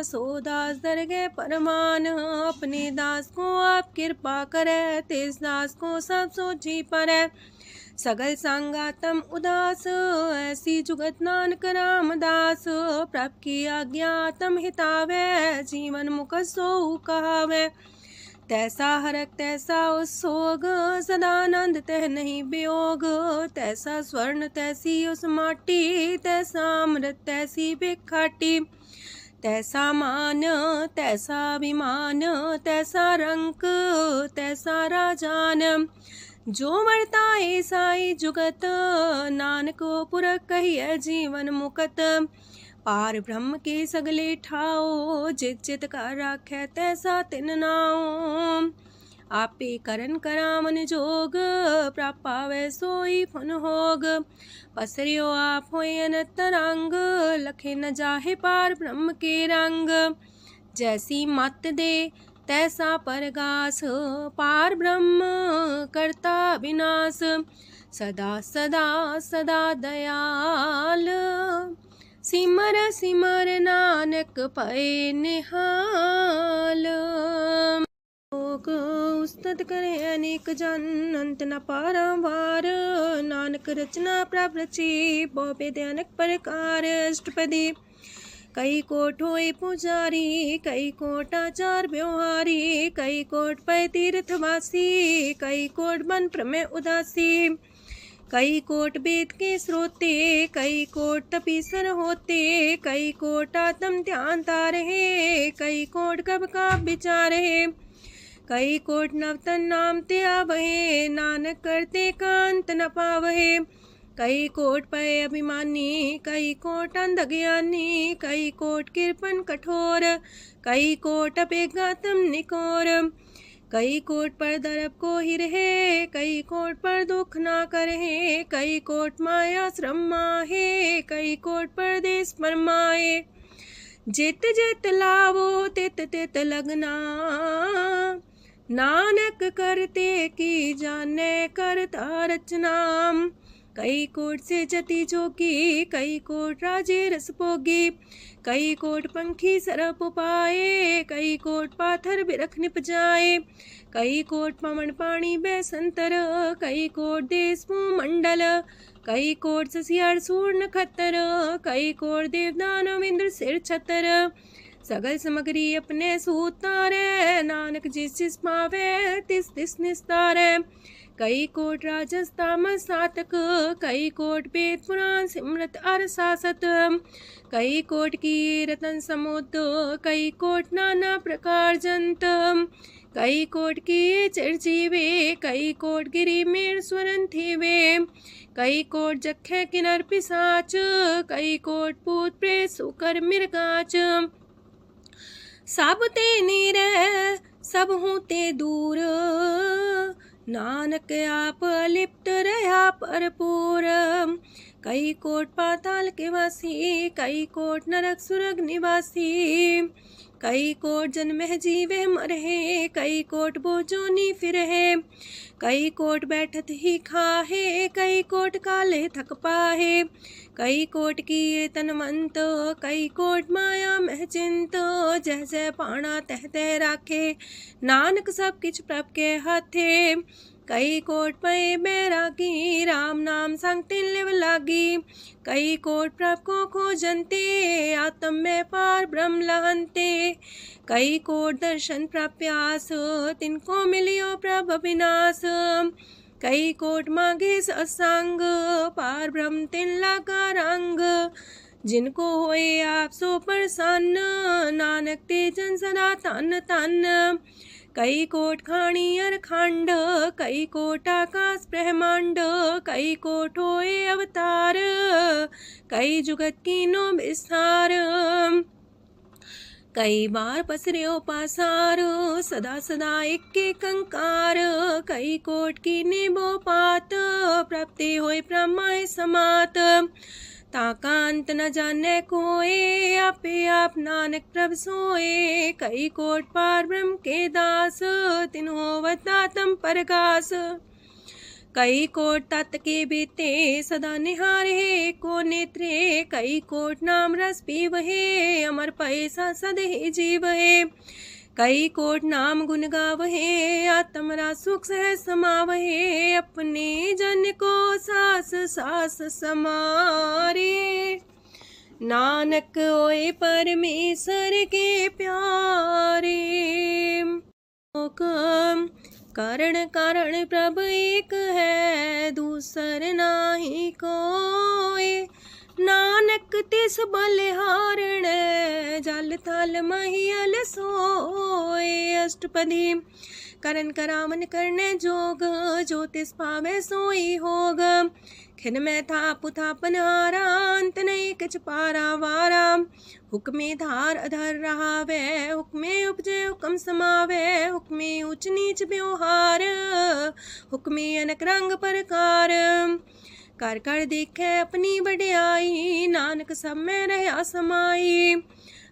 सो दास दरगह परमान। अपने दास को आप कृपा करे, तिस दास को सब सोची परै। सगल संगातम उदास, ऐसी जुगत नानक रामदास। प्रभ की आज्ञा तम हितावै, जीवन मुख सो कहावै। तैसा हरक तैसा उत्सोग, सदानंद तह नहीं वियोग। तैसा स्वर्ण तैसी उस माटी, तैसा अमृत तैसी भिखाटी। तैसा मान तैसा अभिमान, तैसा रंक तैसा राजान। जो वर्ताए साई जुगत, नानक पुरख कहिए जीवन मुकत। पार ब्रह्म के सगले ठाओ, जित जित कर राखै तैसा तिन नाओ। आपे करन करामन जोग, प्रापावै सोई फुन होग। पसरियो आप होय अनंत रंग, लखे न जाहे पार ब्रह्म के रंग। जैसी मत दे तैसा परगास, पार ब्रह्म करता विनाश। सदा सदा सदा दयाल, सिमर सिमर नानक पए निहाल। लोक उस्तत करे अनेक जन, अंत न पारावार। नानक रचना प्रभ रची, बहु अनेक प्रकार। अष्टपदी कई कोट होए पुजारी, कई कोट आचार व्यवहारी। कई कोट पै तीर्थवासी, कई कोट बन प्रमेय उदासी। कई कोट वेद के स्रोते, कई कोट तपीसर होते। कई कोट आत्म ध्यान तारहे, कई कोट कब का विचार है। कई कोट नवतन नाम ते आवहे, नानक करते कांत न पावहे। कई कोट पय अभिमानी, कई कोट अंधज्ञानी। कई कोट कृपन कठोर, कई कोट अपेगातम निकोर। कई कोट पर दरब को ही रहे, कई कोट पर दुख ना करहे। कई कोट माया श्रम माहे, कई कोट परदेश परमाए। जित जित लावो तित तित लगना, नानक करते की जाने करता रचना। कई कोट से जति जोगी, कई कोट राजे रस भोगी। कई कोट पंखी सरप पाए, कई कोट पाथर बिरख निप जाए। कई कोट पवन पानी बैसंतर, कई कोट देश मंडल। कई कोट ससियार सूर नखत्तर, कई कोट देवदानव इंद्र सिर छतर। सगल सामग्री अपने सूतारे, नानक जिस जिस पावे तिस तिस निस्तारे। कई कोट राजस तामस सातक, कई कोट वेद पुराण सिमरत अर सासत। कई कोट की रतन समुद्र, कई कोट नाना प्रकार जंत। कई कोट की चिरजीवे, कई कोट गिरी मेर स्वरन थीवे। कई कोट जखे किनर पिसाच, कई कोट पूत प्रेत सुकर मिर्गाच। सब ते नीरे सब हूँ ते दूर, नानक आप अलिप्त रहा भरपूर। कई कोट पाताल के वासी, कई कोट नरक सुरग निवासी। कई कोट जन्म जीवे मरहे, कई कोट बोझोनी फिरहे। कई कोट बैठत ही खाहे, कई कोट काले थक पाहे। कई कोट किए तनवंत, कई कोट माया मह चिंत। जह जह पाणा तह तह राखे, नानक सब किछ प्रभ के हाथे। कई कोट पए बैरागी, राम नाम संग तिन लिव लागी। कई कोट प्रभ को खोजंते, आत्म में पार ब्रह्म लहंते। कई कोट दर्शन प्रप्यास, तिनको मिलियो प्रभ अविनाश। कई कोट मांगे सत्संग, पार ब्रह्म तिन लागा रंग। जिनको होए आप सो प्रसन्न, नानक ते जन सदा तन तन। कई कोट खाणी अर खंड, कई कोट आकाश ब्रह्मांड। कई कोट होए अवतार, कई जुगत कीनो विस्तार। कई बार पसरियो पासार, सदा सदा एक कंकार। कई कोट की निबो पात, प्राप्ति होए प्रमाय समात। ताकांत न जाने कोए, आपे आप नानक प्रभ सोए। कई कोट पार ब्रह्म के दास, तिन्हो वतातम परगास। कई कोट तत् के बीते सदा निहारे को नेत्रे, कई कोट नाम रस पीवहे अमर पैसा सदे जीवहे। कई कोट नाम गुण गावहे आत्मरा सुख सह समावहे, अपने जन को सास सास समारे। नानक ओए परमेश्वर के प्यारे। कारण कारण प्रभु एक है, दूसर नाही कोय। नानक तिस बलिहारण, जल थल महियल सोय। अष्टपदी। करन करावन करने जोग, जो तिस पावे सोई होग। खिन में थाप थापन हारा, अंत नहीं किच पारा वारा। हुक्मे धार अधर रहावे, हुक्मे उपजे हुक्म समावे। हुक्मे ऊंच नीच व्यवहार, हुक्मे अनक रंग प्रकार। कर कर देखे अपनी बड़ियाई, नानक सब में रहा समाई।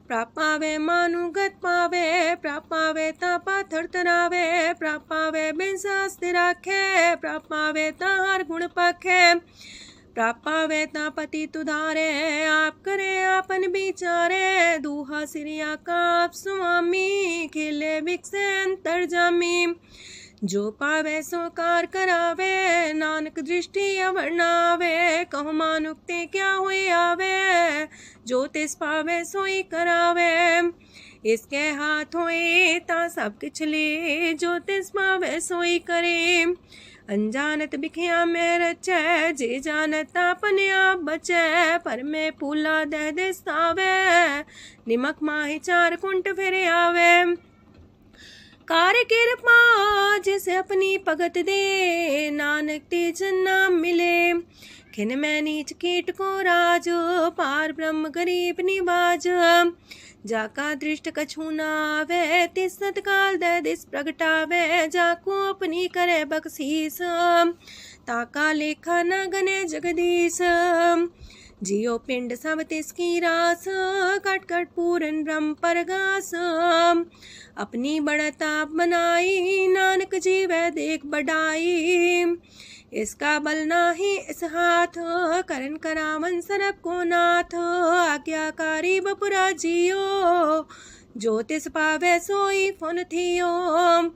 प्राप पावे मानुगत पावे, प्राप पावे ता पाथर तरावे। प्राप पावे बिन शास्त्र राखे, प्राप पावे ता हर गुण पाखे। प्राप पावे ता पति तुधारे, आप करे आपन विचारे। दूहा सिरिया का आप स्वामी, खिले बिकसे अंतर जामी। जो पावे सो कार करावे, नानक दृष्टि अवर्णावे। कहु मानुक्ते क्या हुए आवे, जो तिस पावे सोई करावे। इसके हाथ होए ता सब किछ ले, जो तिस पावे सोई करे। अनजानत बिखिया में रचै, जे जानत अपने आप बचै। पर में पूला दह दिसावे, निमक माही चार कुंट फिर आवे। कार कृपा जिसे अपनी भगत दे, नानक तेज नाम मिले। खिन में नीच कीट को राज, पार ब्रह्म गरीब निवाज। जाका दृष्ट कछु न आवे, तिस सतकाल दह दिस प्रगटावे। जाको अपनी करे बख्शीस, ताका लेखा न गने जगदीश। जियो पिंड सब तिसकी रास, कट कट पूरन ब्रह्म परगास। अपनी बढ़ता बनाई, नानक जीवै देख बढ़ाई। इसका बल नाही इस हाथ, करन करावन सरब को नाथ। आज्ञाकारी बपुरा जियो, जो तिस पावे सोई फुन थियो।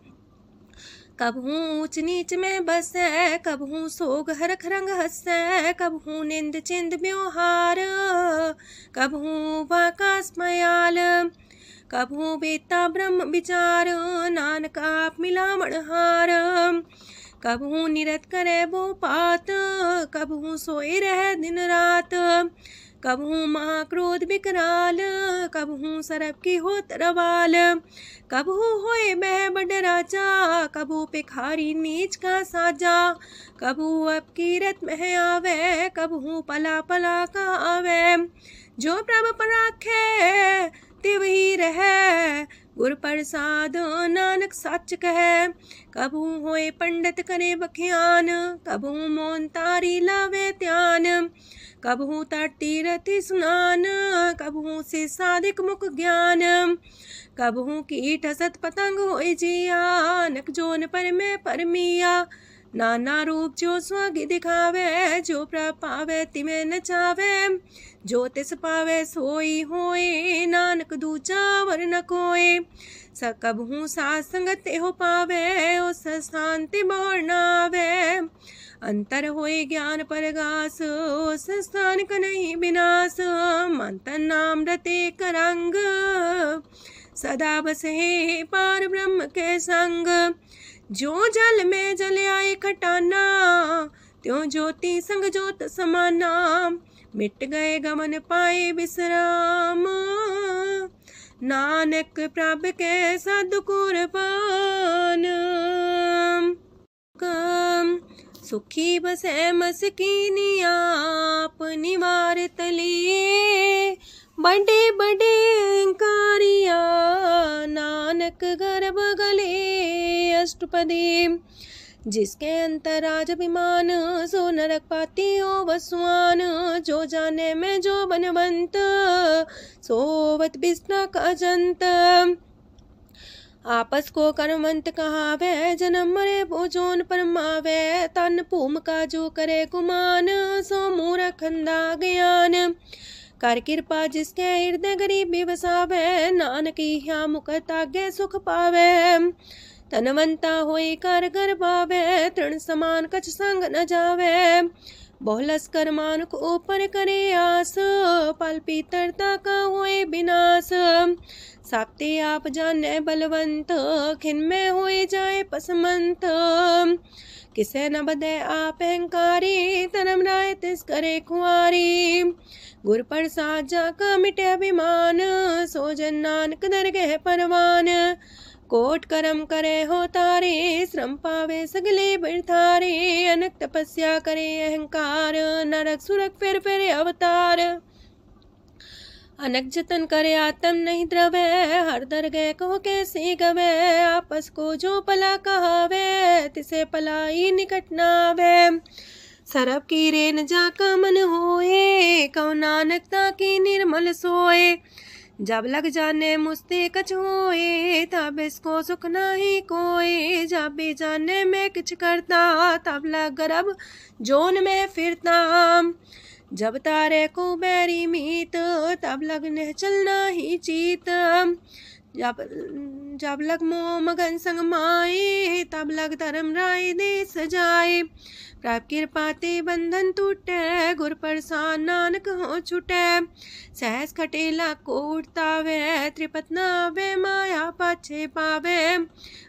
कबहू ऊंच नीच में बसै, कबहू सोग हरख रंग हंसै। कबहू निंद चिंद व्यवहार, कबहू वाकास मयाल। कबहू बेता ब्रह्म विचार, नानक आप मिलावण हार। कबहू निरत करे वो पात, कबहू सोए रह दिन रात। कबहू महाक्रोध विकराल, कबहू सरब की होत रवाल। कबहू होए बह बड़ राजा, कबहू भिखारी नीच का साजा। कबहू अब कीरत में आवे, कबहू पला पला का आवे। जो प्रभ पर राखे तिव ही रहे, गुर प्रसाद नानक सच कहे। कबहू होए पंडित करे बख्यान, कबहू मोन तारी लावे ध्यान। कबहू तट तीरथ स्नान, कबहू से साधिक मुख ज्ञान। कबहू कीट हसत पतंग होए जिया, नक जोन पर में परमिया। नाना रूप जो स्वग दिखावे, जो प्रभ पावे तिमें नचावे। जो तिस पावे सोई होए, नानक दूजा वर न कोय। सकबहू साथ संगत हो पावे, उस शांति मोर नावे। अंतर होए ज्ञान परगास, उस स्थान का नहीं विनाश। मंतन नाम रते करंग, सदा बस है पार ब्रह्म के संग। जो जल में जल आए खटाना, त्यों ज्योति संग ज्योत समाना। मिट गए गमन पाए विश्राम, नानक प्रभ के सद्कुर्बान। सुखी बसे मस्कीनी आप निवार तलिए। बड़े बड़े कारिया नानक गर्भ गले। अष्टपदी। जिसके अंतराज अभिमान, सो नरक पाती हो वसुआन। जो जाने में जो बनवंत, सोवत बिस्ना का जंत। आपस को कर्मवंत कहावे, जन्म मरे भोजोन परमावे। तन भूम का जो करे गुमान, सो मूरख अंधा ज्ञान। कर कृपा जिसके हृदय गरीबी बसावे, नानक यहाँ मुख तागे सुख पावे। तनवंता होई कर घर पावे, तृण समान कछ संग न जावे। बहुलस कर मानुक ऊपर करे आस, पल पीतरता का होए विनाश। साप्ते आप जाने बलवंत, खिन में होए जाए पसमंत। किसे न बदे आप अहंकारी, धर्म राय तिस करे खुआरी। गुर प्रसाद जाका मिटे अभिमान, सो जन नानक दरगह परवान। कोट करम करे हो तारे, श्रम पावे सगले बिरथारे। अनक तपस्या करे अहंकार, नरक सुरक फिर अवतार। अनक जतन करे आत्म नहीं द्रवे, हर दरगह को कैसे गवे। आपस को जो पला कहावे, तिसे पलाई निकट नावे। सरब की रेन जाका मन होए, कौ नानकता की निर्मल सोए। जब लग जाने मुझते कछ होए, तब इसको सुख नाही कोई। जब भी जाने मैं किछ करता, तब लग गर्भ जोन में फिरता। जब तारे को बैरी मीत, तब लगने चलना ही चीत। जब लग मोह मगन संग माए, तब लग धर्म राय दे सजाए। प्रभ कृपा ते बंधन टूटे, गुर प्रसाद नानक हो छूटे। सहस खटेला को उठतावे, त्रिपत नावे माया पाछे पावे।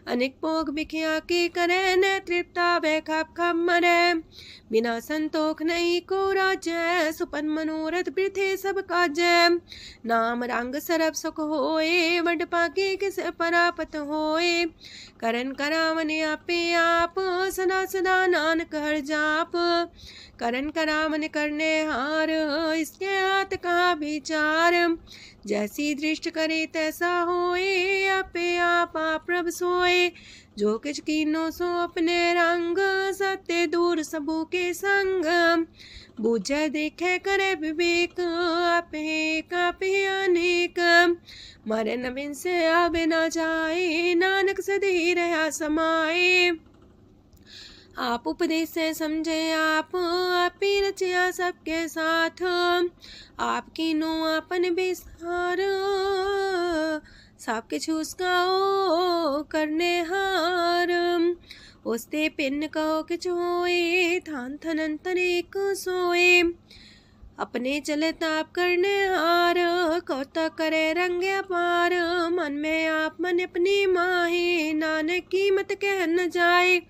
अनेक भोग बिखिया की करे, न तृप्तावे खप खप मरे। बिना संतोख नहीं को राजै, सुपन मनोरथ वृथे सब काजै। नाम रंग सरब सुख होए, वड पाके किस परापत होए। करन करावन आपे आप, सदा सदा नानक हर जाप। करन करावन करने हार, इसके हाथ का विचार। जैसी दृष्ट करे तैसा होए, आपे आप प्रभ सोए। जो किछ कीनो सो अपने रंग, सत्य दूर सबू के संग। बूझे देखे करे विवेक, आपे अनेक। मरे नवीन से आवे न जाए, नानक सदी रहा समाए। आप उपदेश से समझे आप ही रचिया सबके साथ। आपकी नो आपन बेसार, सब किछ उसका ओ करने हार। उसते पिन कहो किछ होए, थान थन अंतर एक सोए। अपने चले ताप करने हार, कौतक करे रंग अपार। मन में आप मन अपनी माहे, नानक की मत कह न जाए।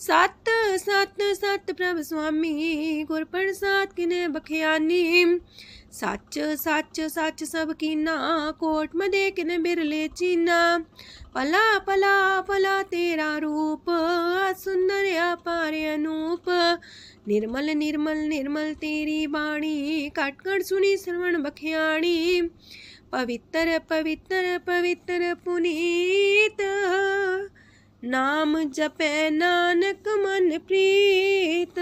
सत सत सत प्रभ स्वामी, गुर प्रसाद किने बखियानी। सच सच सच सब कीना, कोट मदे किने बिरले चीना। पला पला पला तेरा रूप, सुंदर अपार अनूप। निर्मल निर्मल निर्मल तेरी बाणी, काटकर सुनी श्रवण बखियाणी। पवित्र पवित्र पवित्र पुनीत, नाम जपे नानक मन प्रीत।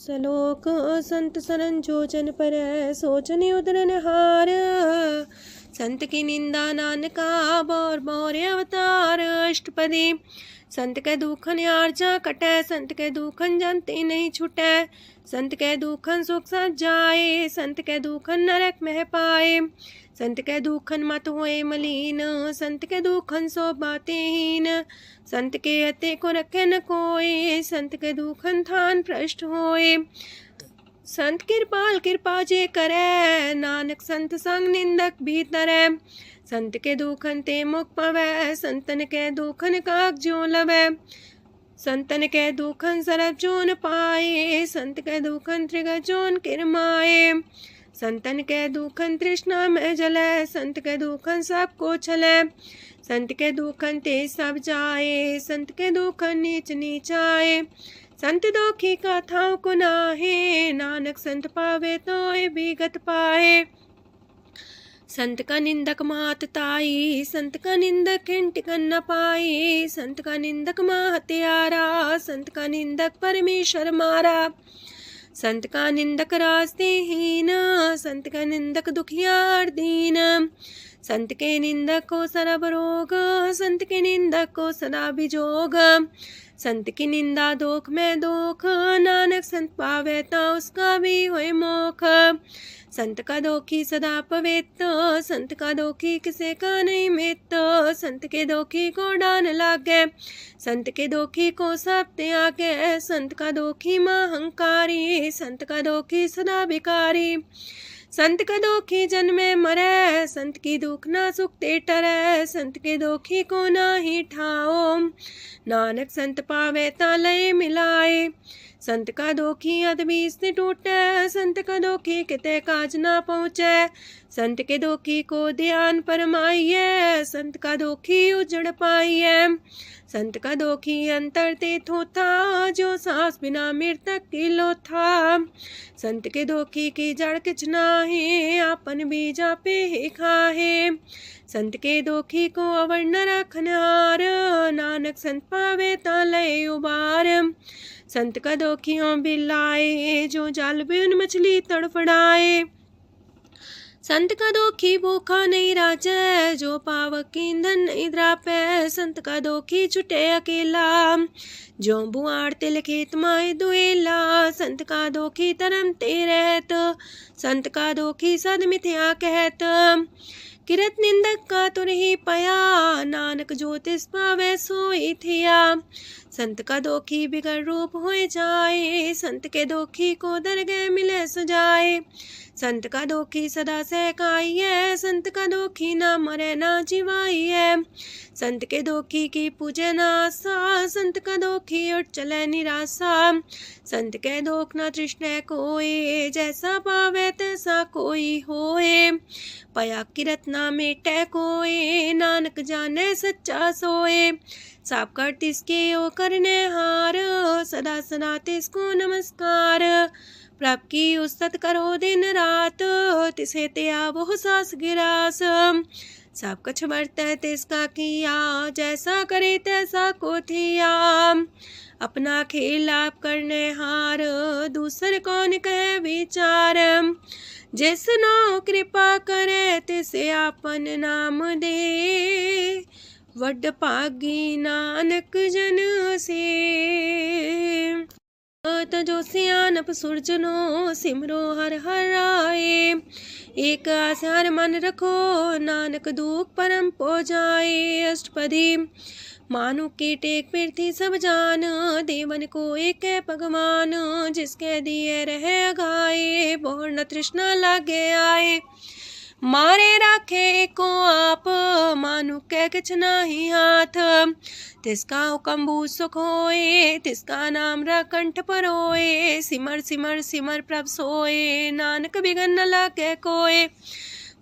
सलोक संत सरन जोजन पर, सोचन उदरन हार। संत की निंदा नानका, बौर बौर अवतार। अष्टपदी संत के दुखन आर्जा कटै, संत के दुखन जानते नहीं छुटै। संत के दुखन सुख सज जाए, संत के दुखन नरक में पाए। संत के दुखन मत होए मलीन, संत के दुखन सो बातें हीन। संत के अते को रखे न कोई, संत के दुखन थान भ्रष्ट होए। संत कृपाल कृपा जे करे, नानक संत संग निंदक भीतरै। संत के दुखन ते मुख पवै, संतन के दुखन काग जो लवै। संतन के दुखन सरब जोन पाए, संत के दुखन त्रिगत जोन किरमाए। संतन के दुखन तृष्णा में जले, संत के दुखन सबको छले। संत के दुखन ते सब जाए, संत के दुखन नीच नीचाए। संत दोखी का थाव को नाहे, नानक संत पावे तो विगत पाए। संत का निंदक मात ताई, संत का निंदक हिंटिकन न पाई। संत का निंदक माँ हत्यारा, संत का निंदक परमेश्वर मारा। संत का निंदक रास्ते हीन, संत का निंदक दुखियार दीन। संत के निंदक को सरब रोग, संत के निंदक को सदा बिजोग। संत की निंदा दोख में दोख, नानक संत पावे ता उसका भी होए मोख। संत का दोखी सदा पवित्र, संत का दोखी किसे का नहीं मित। संत के दोखी को डान लागे, संत के दोखी को सब त्यागे। संत का दोखी महंकारी, संत का दोखी सदा भिकारी। संत का दोखी जन्मे मरे, संत की दुख ना सुख ते टरे। संत के दोखी को ना ही ठाओ, नानक संत पावे ता लय मिलाए। संत का दोखी अदबीस ने टूटे, संत का दोखी किते काज ना पहुँचे। संत के दोखी को ध्यान परमाइए, संत का दोखी उजड़ पाइए। संत का दोखी अंतर ते थोथा, जो सांस बिना मृतक की लोथा। संत के दोखी की जड़ किछ नाहीं, आपन बीजा पे ही खाहे। संत के दोखी को अवर न रखनार, नानक संत पावे ता लय उबार। संत का दोखियों बिलाए, जो जाल बिन मछली तड़फड़ाए। संत का दोखी भूखा नहीं राजे, जो पावक ईंधन नहीं द्रापे। संत का दोखी छुटे अकेला, जो बुआड़ तिल खेत माए दुएला। संत का दोखी तरम ते रहत, संत का दोखी सद मिथ्या कहत। किरत निंदक का तुर ही पया, नानक जो तिस पावे सोई थिया। संत का दोखी बिगड़ रूप होए जाए, संत के दोखी को दरगह मिले सजाए। संत का दोखी सदा सहकाइए, संत का दोखी ना मरे ना जिवाइए। संत के दोखी की पूजे ना आशा, संत का दोखी उठ चले निराशा। संत के दोख ना तृष्णा कोई, जैसा पावे तैसा कोई होए। पया किरत ना मेटे कोई, नानक जाने सच्चा सोए। साप कर तिसके ओ करने हार, सदा सदा तिसको नमस्कार। प्रभ की उस्तत करो दिन रात, तिसे त्या बहु सास गिरास। सब कछ बरतै तिसका किया, जैसा करे तैसा को थिया। अपना खेल आप करने हार, दूसर कौन कहे विचार। जिसनो कृपा करे तिसे आपन नाम दे, वड पागी नानक जन से। तजो सियानप सुरजनो, सिमरो हर हर आए। एक आसार मन रखो, नानक दुख परम पो जाए। अष्टपदी मानु की टेक पृथ्वी सब जान, देवन को एक है भगवान। जिसके दिए रहे अघाए, बोर न तृष्णा लागे आए। मारे राखे को आप, मानु के किछ नाही हाथ। तिसका हुक्म सुख होए, तिसका नाम रकंठ पर होए। सिमर सिमर सिमर प्रभ सोए, नानक बिगन न लागे कोय।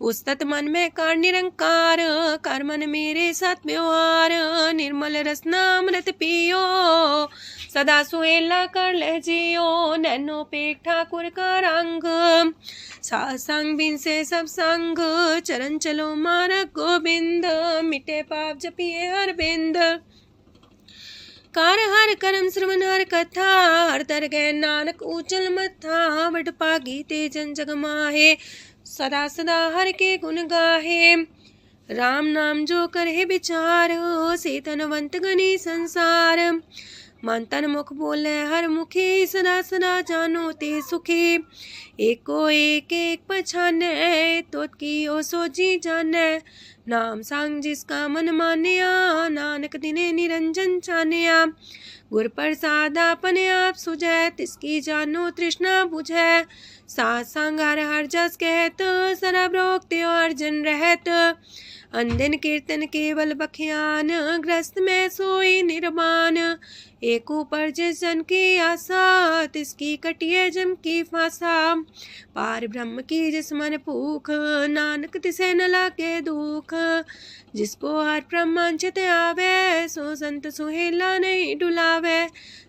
उस्तत मन में कर निरंकार, कर मन मेरे साथ व्यवहार। निर्मल रसना अमृत पियो, सदा सुहेला कर ले जियो। नैनो पेट ठाकुर का रंग, सासंग बिन से सब संग। चरण चलो मार्ग गोविंद, मिटे पाप जपिए हर बिंद। कार हर करम श्रवण हर कथा, हर तर गए नानक ऊचल मथा। वड पागी तेजन जग माहे, सदा सदा हर के गुण गाहे। राम नाम जो करे विचार, से तनवंत गनी संसार। मन तन मुख बोले हर मुखी, सदा सदा जानो ते सुखी। एको एक एक पछाने, तो की ओ सोची जाने। नाम सांग जिसका मन मानिया, नानक दिने निरंजन छानिया। गुर प्रसाद अपने आप सुझै, तिसकी जानो तृष्णा बुझै। सात संग हर हर जस कहत, सरब रोग त्यो अर्जन रहत। अंदिन कीर्तन केवल बख्यान, ग्रस्त में सोई निर्वाण। एक ऊपर जिस जन की आशा, तिसकी कटिए जम की फांसा। पार ब्रह्म की जिस मन भूख, नानक तिसे न लागे दुख। जिसको हर प्रमांचित आवे, सो संत सुहेला नहीं डुलावे।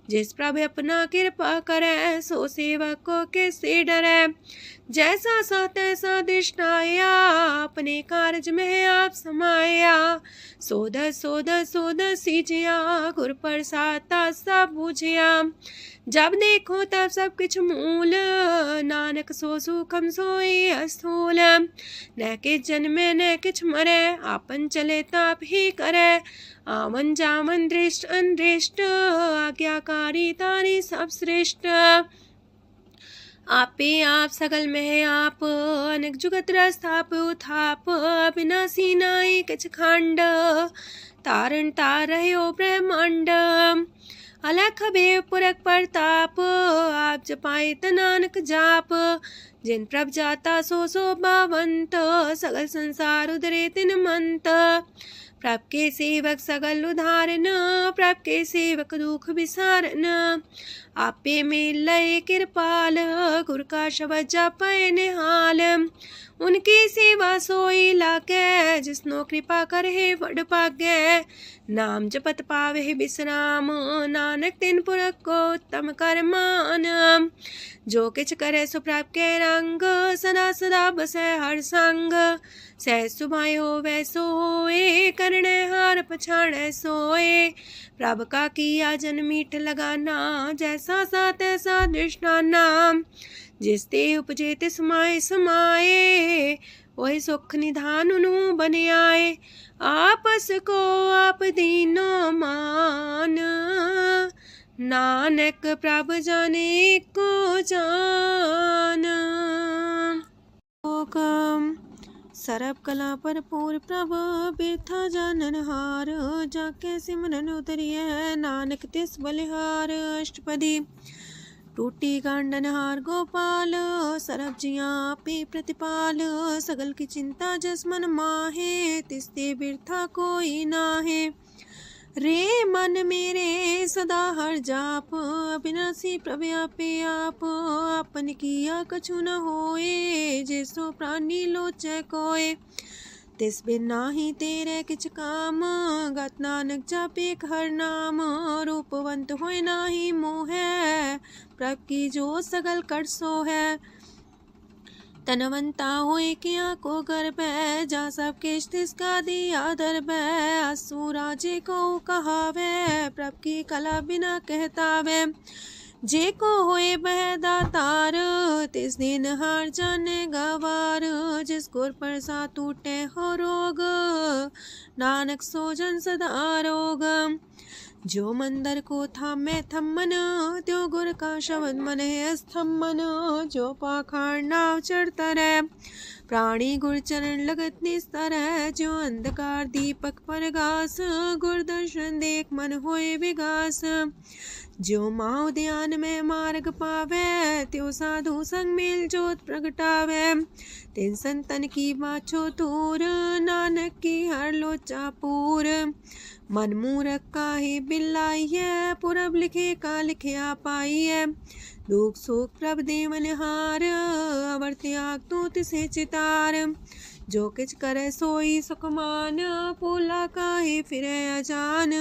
जिस प्रभु अपना कृपा करे, सो सेवक को किससे डरे। जैसा सा तैसा दिष्टाया, अपने कारज में आप समाया। सोध सोध सोध सीजिया गुर प्रसाद सब बूझिया। जब देखो तब सब किछ मूल नानक सो सूखम सोई अस्थूल। न किछ जन्मे न किछ मरे आपन चले ताप ही करे। आमन जामन दृष्ट अनदृष्ट आज्ञाकारी तारी सब श्रेष्ठ। आपे आप सकल में आप अनेक जुगत रस्थाप उथाप। अविनाशी नाई किछ खंड तारण तार रह्यो ब्रह्मांड। अलख बेव पुरख प्रताप आप जपाए नानक जाप। जिन प्रभ जाता सो शोभावंत सगल संसार उदरे तिन मंत। प्रभ के सेवक सगल उधारन प्रभ के सेवक दुख विसारन। आपे में लय कृपाल गुर का शब्द जपय निहाल। उनकी सेवा सोई लागे जिसनो कृपा करे बड़ भागे। नाम जपत पावे विश्राम नानक तिन पुरख को उत्तम कर मान। जो किछ करे सो प्रभ के रंग सदा सदा बसै हर संग। सहज सुभाय होवै सो होए करणे हार पछाड़ै सोए। प्रभ का किया जन मीठ लगाना जैसा सा तैसा दृष्टाना। जिस ते उपजे तिस समाए समाए वही सुख निधान उनु बन आए। आपस को आप दीनो मान नानक प्रभ जाने को जान। सरब कला भरपूर प्रभ बिरथा जानन हार। जाके सिमरन उतरिए नानक तिस बलिहार। अष्टपदी टूटी गांडन हार गोपाल सरब जिया पे प्रतिपाल। सगल की चिंता जस मन माहे तिसते बिरथा कोई नाहे। रे मन मेरे सदा हर जाप अविनाशी प्रभ आपे आप। आपन किया कछु न होए जैसो प्राणी लोचै कोय। तिस बिन नाही तेरे किछ काम गत नानक जापे हर नाम। रूपवंत होय नाही मोह प्रभ की जो सगल कर सो है। तनवंता होए किया को गर्भ जा सब किश तिसका दिया दर्ब। असुराजे को कहावे प्रभ की कला बिना कहतावे। जे को होए बह दातार तिस दिन हार जाने गवार। जिस गुर प्रसाद टूटे हो रोग नानक सो जन सदा रोग। जो मंदर को थामे थम्मन त्यो गुर का शब्द मन है स्तंभन। जो पाखाड़ नाव चढ़ता रहे प्राणी गुर चरण लगत निस्तर है। जो अंधकार दीपक पर घास गुर दर्शन देख मन होए विगास। जो माओ ध्यान में मार्ग पावे त्यो साधु संग मेल जोत प्रगटावे। तिन संतन की बाछो तूर नानक की हर लोचा पूर। मन मूरख काहे बिलाइए पुरब लिखे का लिखिया पाइए। दुख सुख प्रभ देवन हार अवर त्याग तो तिसे चितार। जो किछ करे सोई सुखमान पोला काहे फिरे अजान।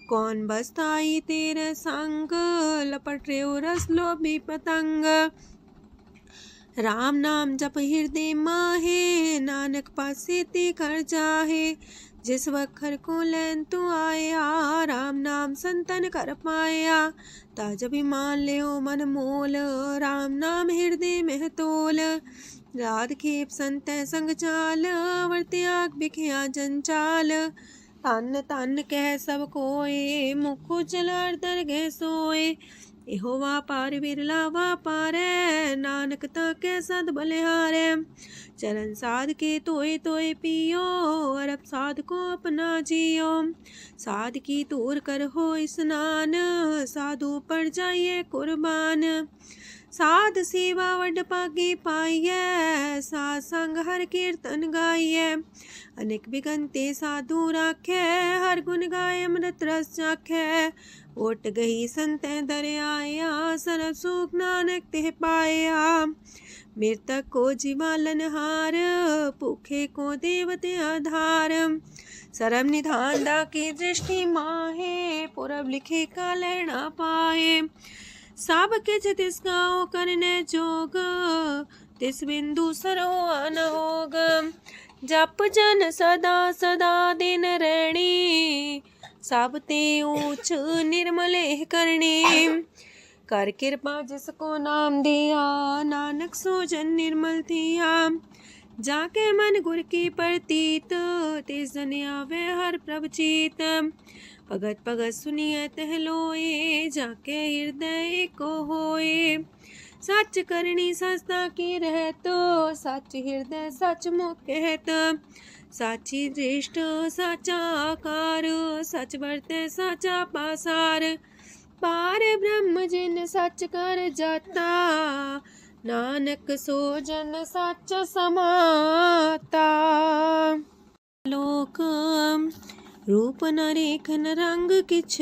कौन बसताई तेरे संग लपट रेओ रस लोभी पतंग। राम नाम जप हृदय माहे नानक पासे ते कर जाहे। जिस वखर को लैन तू आया राम नाम संतन कर पाया। ताज अभिमान ले मन मोल राम नाम हृदय में तोल। राध खेप संत संग चाल अवर त्याग बिखिया जंचाल। तन तन कह सब कोय मुखो चलार दरगह सोए। एहो वापार बिरला वापारे नानक ताके सद बलिहारे। चरण साध के तोय तोय पियो अरब साध को अपना जियो। साध की तूर कर हो स्नान साधु पर जाइए कुर्बान। साध सेवा वड पागे पाइए साध संग हर कीर्तन गाइए। अनेक बिगंते साधु राखे हर गुण गाय अमृत रस चाखे। ओट गई संत दर आया सरब सुख नानक ते पाया। मृतक को जीवालन हार भूखे को देवते आधार। सरब निधान डाकी दृष्टि माहे पुरब लिखे का लेना पाए। सब किछ तिस गाओ करने जोग तिस बिंदु सरो अनहोग। जप जन सदा सदा दिन रहणी, सब ते ऊंच निर्मले करणी। कर कृपा जिसको नाम दिया, नानक सो जन निर्मल थिया। जाके मन गुर की प्रतीत, तिस जन आवे हर प्रभ चीत। भगत भगत सुनिए तह लोए, जाके हृदय को होए। सच करनी सस्ता की रहत, सच हृदय सच मुख कहत। साची दृष्ट साचा आकार, सच बरते साचा पासार। पार ब्रह्म जिन सच कर जाता, नानक सो जन सच समाता। लोक रूप न रेखन रंग किछ,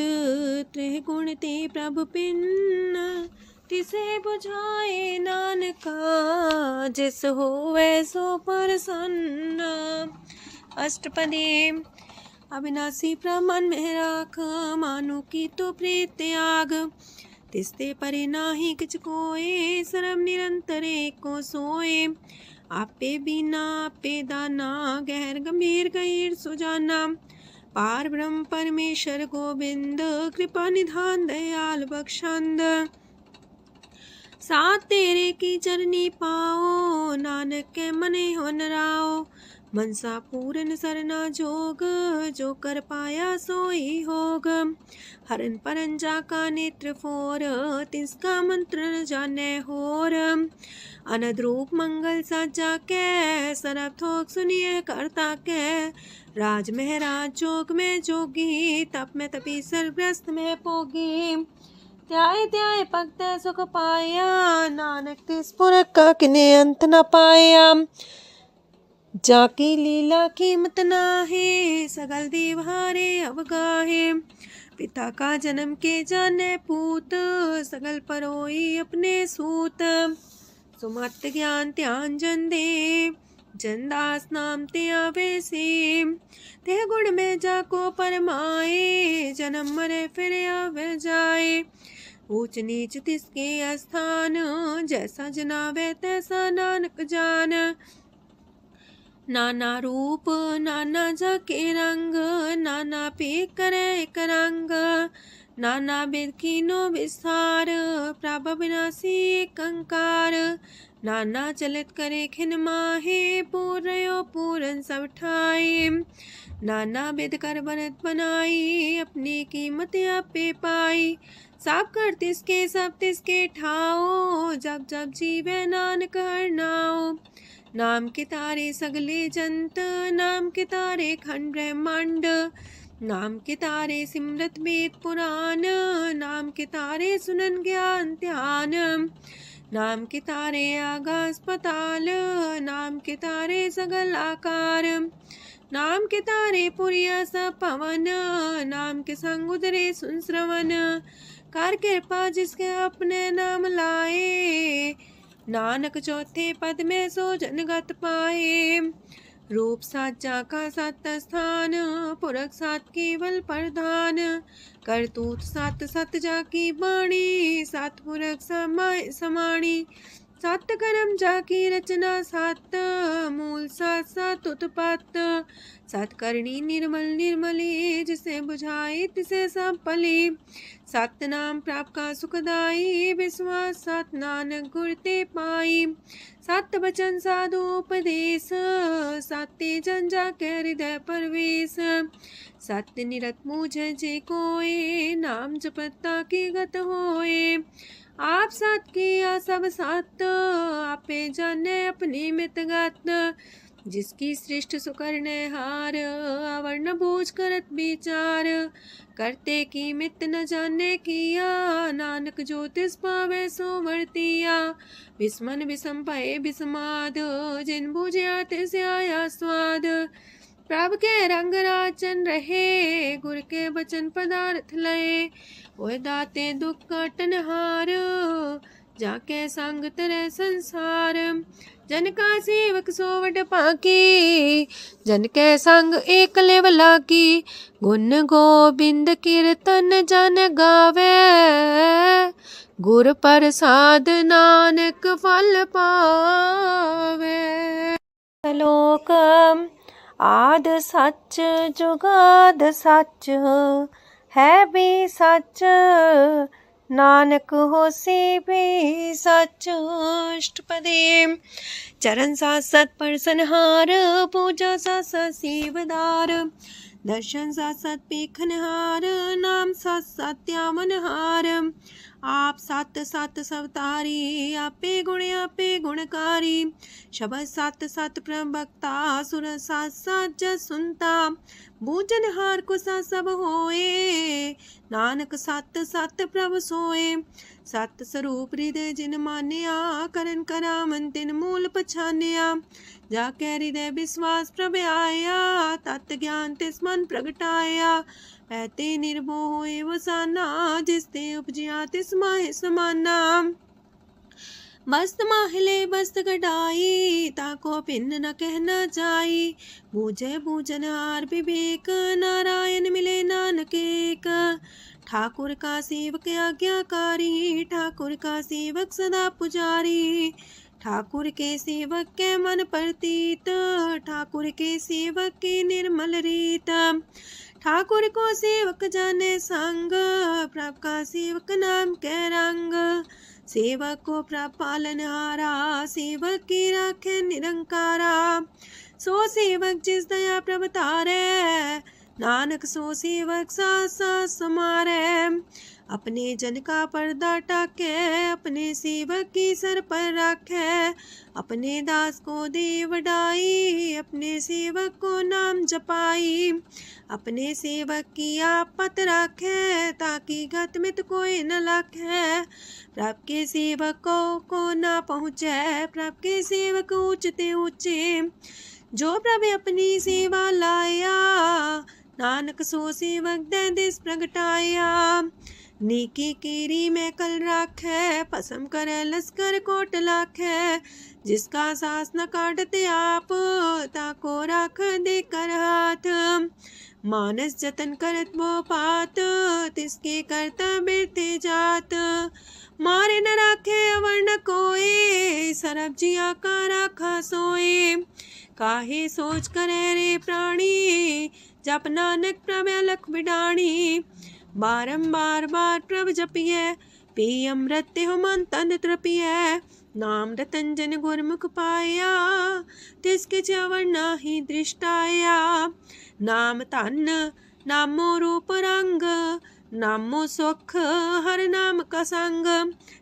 त्रिह गुण ते प्रभ पिन्न। तिसे बुझाए नानका, जिस होवे सो प्रसन्न। अष्टपदी। अविनाशी प्रमन में राख, मानो की तो प्रीत त्याग। तिसते परे नाही किछ कोय, सर्व निरंतर एको सोए। आपे बिना आपे दाना, गहर गंभीर गहीर सुजाना। पार ब्रह्म परमेश्वर गोविंद, कृपा निधान दयाल बख्शंद। साथ तेरे की चरनी पाओ, नानक के मने हो नराओ। मनसा पूरन सरना जोग, जो कर पाया सोई होग। हरन परन जाका नेत्र फोर, तिसका मंत्र न जाने होर। अनद रूप मंगल साजा के, सरब थोक सुनिए करता के। राज महराज जोग में जोगी, तप में तपी सरग्रस्त में पोगी। त्याय त्याय भक्त सुख पाया, नानक तिस पुरख का किने अंत न पाया। जाकी लीला कीमत नाहे, सगल देव हारे अवगाहे। पिता का जन्म के जाने पूत, सगल परोई अपने सूत। सुमत ज्ञान ध्यान जन दे, जनदास नाम ते आवे से। ते गुण में जाको परमाए, जन्म मरे फिर आवे जाए। ऊंच नीच तिसके स्थान, जैसा जनावे तैसा नानक जान। नाना रूप नाना जाके रंग, नाना पे करे एक रंग। नाना वेद कीनो विस्तार, प्रभ विनाशी एक अंकार। नाना चलित करे खिन माहे, पूर्यो पूरन सब ठाए। नाना वेद कर बनत बनाई, अपनी कीमत आपे पाई। सब कर तिसके सब तिसके ठाओ, जब जब जीवे नानक हर नाओ। नाम के तारे सगले जंत, नाम के तारे खंड ब्रह्मांड। नाम के तारे सिमरत वेद पुराण, नाम के तारे सुनन ज्ञान ध्यान। नाम के तारे आकाश पताल, नाम के तारे सगल आकार। नाम के तारे पुरिया सब पवन, नाम के संग उदरे सुन श्रवण। कर कृपा जिसके अपने नाम लाए, नानक चौथे पद में सो जनगत पाए। रूप साचा का सत स्थान, पुरख सात केवल प्रधान। करतूत सत सत जाकी बाणी, सात पुरख समाय समाणी। सत कर्म जाकी रचना सत, मूल सात सात उत्पत्त। सत करणी निर्मल निर्मली, जिसे बुझाई तिसे सब पली। सत नाम प्राप का सुखदाई, विश्वास सत नानक गुर ते पाई। सत वचन साधु उपदेश, सत्य जन जाके हृदय परवेश। सत्य निरत मुझे जे कोय, नाम जपता की गत होए। आप सत किया सब सत, आपे जाने अपनी मित गत। जिसकी सृष्टि सुकरने हार, अवर्ण बूझ करत विचार। करते की मित न जाने किया, नानक ज्योतिष पावे सो वर्तिया। विस्मन विषम भय विस्माद, जिन बुझिया तिस आया स्वाद। प्रभ के रंग राचन रहे, गुर के बचन पदार्थ लय। ओए दाते दुख काटन हार, जाके संग तरह संसार। जन का सेवक सोवट पाकी, जन के संग एक लेवला की। गुण गोबिंद कीर्तन जन गावे, गुर प्रसाद नानक फल पावे। लोक आद सच जुगाद सच है भी सच नानक होसी भी सच। अष्टपदी चरण साथ सत परसनहार पूजा साथ साथ सेवदार दर्शन साथ साथ पेखनहार नाम साथ साथ त्यामनहार आप सत सत सवतारी आपे गुणकारी शबद सत सत प्रभक्ता सुर साथ साथ जस सुनता बूझनहार को सा सब होए नानक सत सत प्रभ सोए। सत स्वरूप हृदय जिन मानिया करन करामन तिन मूल पछानिया जाके हृदय विश्वास प्रभ आया तत् ज्ञान तिस मन प्रगटाया पैते निर्भो होए वसाना जिसते उपजिया तिस माहि समाना। बस्त माहिले बस्त कटाई ताको भिन्न न कहना जाई बूझे बूझन हार विवेक नारायण मिले नानक एक। ठाकुर का सेवक आज्ञाकारी ठाकुर का सेवक सदा पुजारी ठाकुर के सेवक के मन प्रतीत ठाकुर के सेवक की निर्मल रीत। ठाकुर को सेवक जाने संग प्रभ का सेवक नाम के रंग सेवक को प्रभ पालनहारा सेवक की राखे निरंकारा सो सेवक जिस दया प्रभ तारे नानक सो सेवक साथ साथ समारे। अपने जन का पर्दा टाके अपने सेवक की सर पर रखे अपने दास को दे वडाई अपने सेवक को नाम जपाई अपने सेवक की आपत रखे ताकि गत मित कोई न लखे। प्रभ के सेवक को ना पहुँचे प्रभ के सेवक ऊंचते ऊंचे जो प्रभ अपनी सेवा लाया नानक सो सेवक दे दिस प्रगटाया। नीकी केरी में कल राखे पसम करे लश्कर कोट लाखे जिसका सास न काटते आप ताको राख दे कर हाथ मानस जतन करत वो पात तिसके करता बिरते जात मारे न राखे अवर न कोई सरब जिया का राखा सोए काहे सोच करे रे प्राणी जप नानक प्रभ अलख बिडाणी। बारंबार बार प्रभ जपिए पी अमृत हो मन तन तृपिए नाम रतन जन गुरमुख पाया तिसके चवर नाही दृष्टाया। नाम धन नामो रूप रंग नामो सुख हर नाम का संग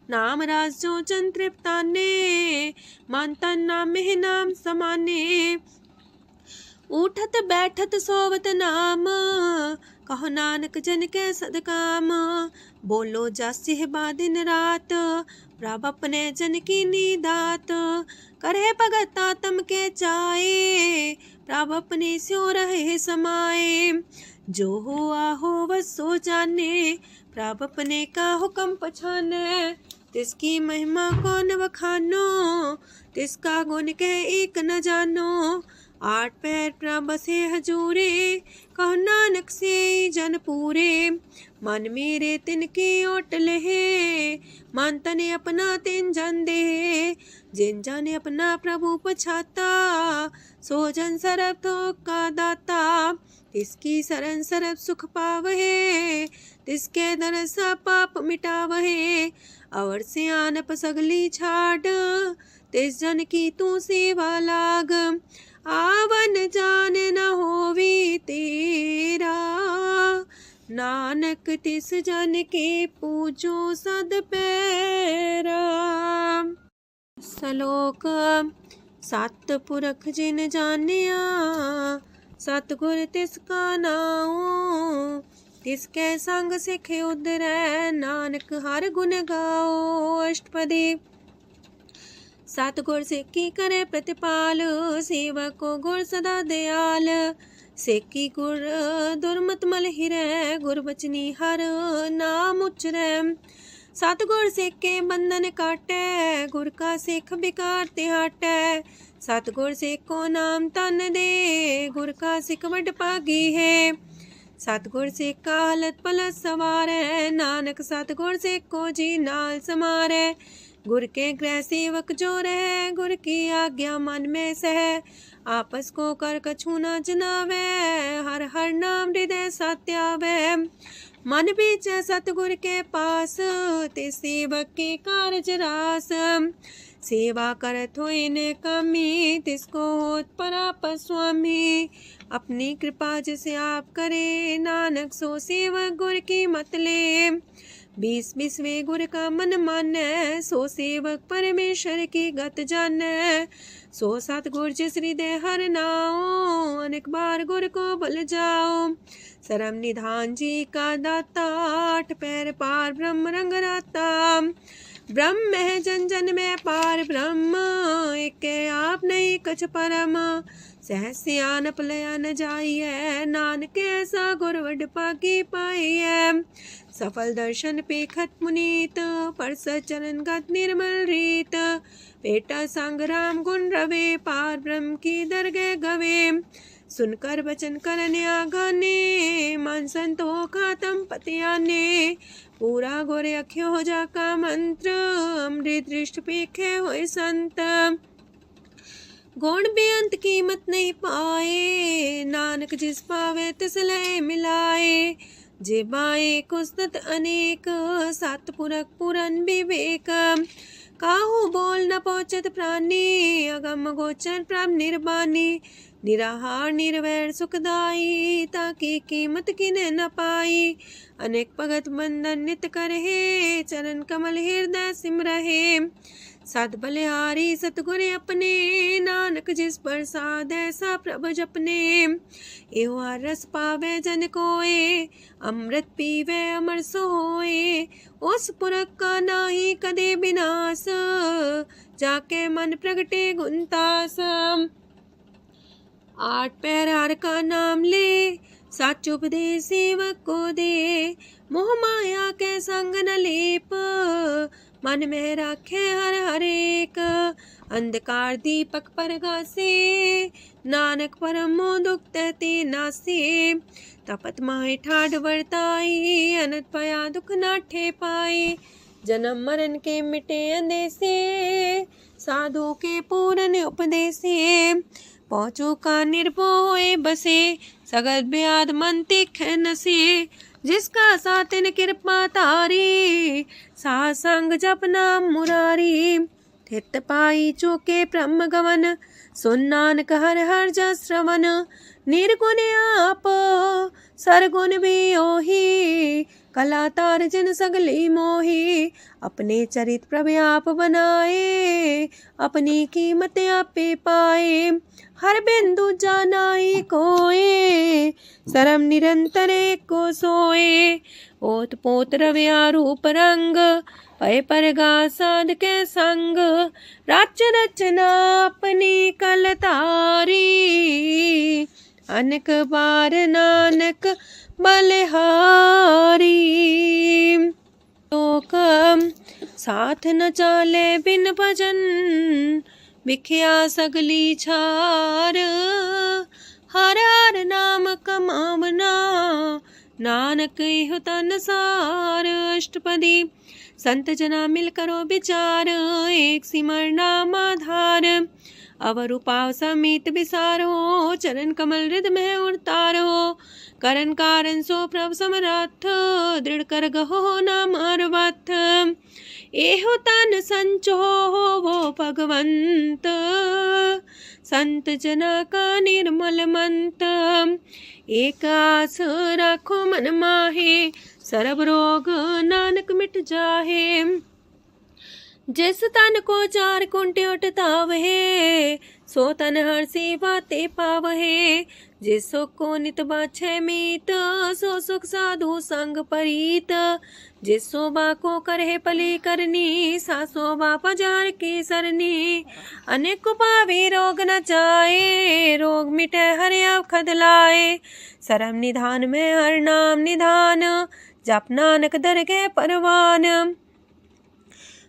नाम राजो जन तृप्ताने मन तन नाम ही नाम समाने। उठत बैठत सोवत नाम कहो नानक जन के सदकाम बोलो जासिह दिन रात प्रभ अपने जन की नीदात करे भगत आत्म के चाए प्रभ अपने स्यो रहे समाए जो हो आहो वसो जाने प्रभ अपने का हुक्म पछाने तिसकी महिमा कौन बखानो तिसका गुण कह एक न जानो। आठ पैर प्रभ बसे हजूरे कहो नानक से जन पूरे मन मेरे तिनकी ओट लहे मन तने अपना तिन जन दे जिन जाने अपना प्रभु पछाता सो जन सरब थोक का दाता तिसकी शरण सरब सुख पावहे तिसके दरसा पाप मिटावहे और से आनप सगली छाड़ तिस जन की तू सेवा लाग आवन जान न होवी तेरा नानक तिस जन के पूजो सद पैरा। सलोक सत पुरख जिन जानिया सतगुर तिसका नाओ तिसके संग सिख उधरै नानक हर गुण गाओ। अष्टपदी सतगुर सिक्की करे प्रतिपाल सेवक को गुर सदा दयाल सेकी गुर दुर्मत मल हिरै गुर बचनी हर नाम उचरै। सतगुर सिक्के बंधन काटै गुर का सिख बिकार ते हटै सतगुर सिक्को नाम तन दे गुर का सिख वड भागी है। सतगुर सिक्का हलत पलत सवारै नानक सतगुर सिक्को जी नाल समारै गुर के गृह सेवक जो रहे गुर की आज्ञा मन में सह आपस को कर कछु न जनावे, हर हर नाम हृदय सत्यावे। मन बीच सतगुर के पास, ते सेवक के कारज रास। सेवा करत होए न कमी, तिसको होत पराप स्वामी। अपनी कृपा जिसे आप करे, नानक सो सेवक गुर की मत ले। 20 गुर का मन माने, सो सेवक परमेश्वर की गत जाने। सो सतगुर जिस हृदय हर नाओ, अनेक बार गुर को भूल जाओ। सरम निधान जी का दाता, 8 पैर पार ब्रह्म रंग राता। ब्रह्म है जन जन में पार ब्रह्म, एक आप नहीं कछ परम। सहस्यान पलया न जाइए, नानक ऐसा गुर वड पाकी पाइए। सफल दर्शन पेखत मुनीत, परस चरण गत निर्मल रीत। बेटा संग राम गुण रवे, पार ब्रह्म की दरगह गवे। सुनकर वचन करने आगाने, मन संतो खातम पतियाने। पूरा गोरे अख्यो हो जाका मंत्र, अमृत दृष्ट पेखे होए संत। गुण बेअंत कीमत नहीं पाए, नानक जिस पावे तिस लय मिलाए। जे बाए कुस्तत अनेक, सतपुरख पुरन विवेक। काहू बोल न पहुँचत प्राणी, अगम गोचर प्रभ निर्बानी। निराहार निर्वैर सुखदाई, ताकि कीमत किने न पाई। अनेक भगत बंधन नित करहे, चरण कमल हृदय सिमरहे। सद बलिहारी सतगुर अपने, नानक जिस प्रसाद ऐसा प्रभ जपने। एहो रस पावे जन कोय, अमृत पीवे अमर सोए। उस पुरख का नाही कदे विनाश, जाके मन प्रगटे गुणतास। 8 पैर हर का नाम ले, सच उपदेश सेवक को दे। मोह माया के संग न लेप, मन में राखे हर हर एक। अंधकार दीपक परगासे, नानक परम मोह दुख ते नासे। तपत माहे ठाड वर्ताई, अनंत पया दुख नाठे पाए। जन्म मरण के मिटे अंदेसे, साधु के पूरन उपदेसे। पहुँचो का निर्भय बसे, सगत ब्याद मन तिख नसे। जिसका सातिन कृपा तारी, सासंग जप नाम मुरारी। थित पाई चूके ब्रह्म गवन, सुन नानक हर हर जस श्रवण। निर्गुण आप सरगुण भी ओही, कला तार जिन सगली मोही। अपने चरित प्रभ आप बनाए, अपनी कीमत आपे पाए। हर बिंदु जानाई कोए, सरम निरंतर को सोए। ओत पोत रव्या रूप रंग, पय परगा साध के संग। राच रचना अपनी कलतारी, अनेक बार नानक बलिहारी। लोक साथ न चाले बिन भजन, बिख्या सगली छार। हर हर नाम कमावना, नानक इह तन सार। अष्टपदी संत जना मिल करो विचार, एक सिमर नाम आधार। अवर उपाव समीत विसारो, चरण कमल हृदय में उतारो। करन कारण सो प्रभ समरथ, दृढ़ कर गहो नाम अर्वथ। एहो तन संचो वो भगवंत, संत जना का निर्मल मंत। एक आस राखो मन माहे, सरब रोग नानक मिट जाहे। जिस तन को 4 कुंटे उठतावहे, सो तन हर सेवा ते पावहे। जिस सुख को नित बाछे मीत, सो सुख साधु संग परीत। जिस शोभा को करहे पली करनी, सा शोभा पजार की सरनी। अनेक पावी रोग न जाए, रोग मिटे हर अवखद लाए। सरम निधान में हर नाम निधान, जप नानक दरगह परवान।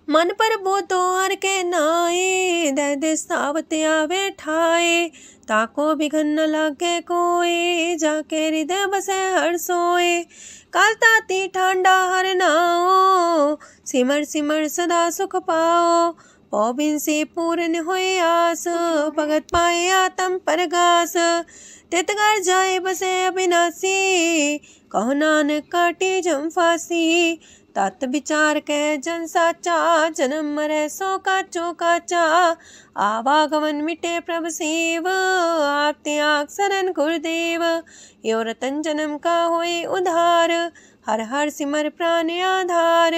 मन पर बोतो हर के नाए, दर्द सावत आवे ठाए। ताको बिघन न लागे कोए, जाके हृदय बसे हर सोए। काल ताती ठांडा हर नाओ, सिमर सिमर सदा सुख पाओ। पौबिन से पूर्ण होए आस, भगत पाए आत्म परगास। तित घर जाए बसे अविनाशी, कहो नानक काटे जम फांसी। तत् विचार कह जन साचा, जन्म मरै सो काचो काचा। आवागमन मिटे प्रभ सेव, आप त्याग शरण गुरुदेव। यो रतन जन्म का होए उधार, हर हर सिमर प्राण आधार।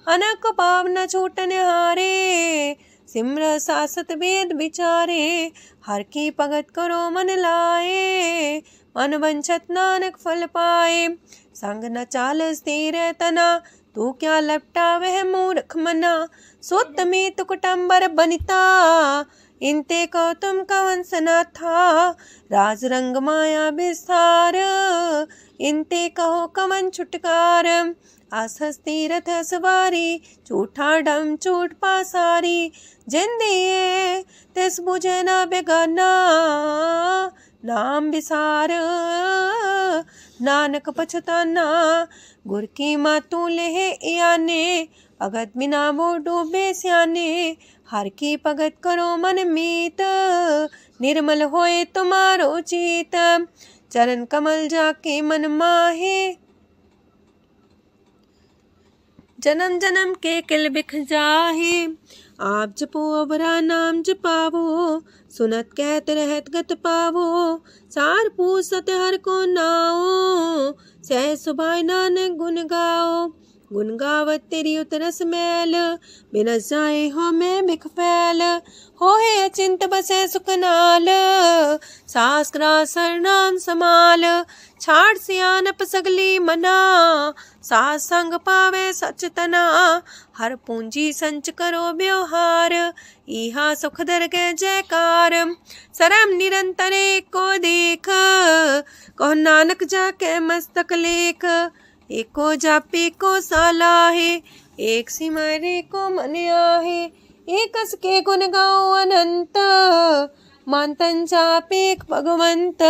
अनक पाव न छूटन हारे, सिमर सासत वेद विचारे। हर की भगत करो मन लाए, मन वंछत नानक फल पाए। संग न चालस तेरे तना, तू क्या लपटा वह मूर्ख मना। सुत में तु कुटुम्बर बनिता, इनते को तुम कवन सना था। राज रंग माया विस्तार, इनते कहो कवन छुटकार। आसस तीरथ सवारी, झूठा डम चूट पासारी। जिन दिए तिस बुझे न बेगाना, नाम विसार नानक पछताना। गुर की मातू लेहे इयाने, भगत बिना वो डूबे स्याने। हर की भगत करो मन मीत, निर्मल होए तुम्हारो चित। चरण कमल जाके मन माहे, जन्म जन्म के किल बिख जाहे। आप जपो अबरा नाम जपावो, सुनत कहत रहत गत पावो। सार पूसत हर को नाओ, सह सुभाय नानक गुन गाओ। गुन गावत तेरी उतरस मैल, बिनस जाए हो मैं बिख फैल। होए अचिंत बसे सुखनाल, सास ग्रास सरनाम समाल। छाड़ सियानप सगली मना, सास संग पावे सच तना। हर पूंजी संच करो व्यवहार, इहा सुख दर के जयकार। सरम निरंतर को देख, कहो नानक जाके मस्तक लेख। एको जापे को सालाहे, एक सिमरे को मन आहे। एकस के गुण गाओ अनंत, मानतन जापेक भगवंत।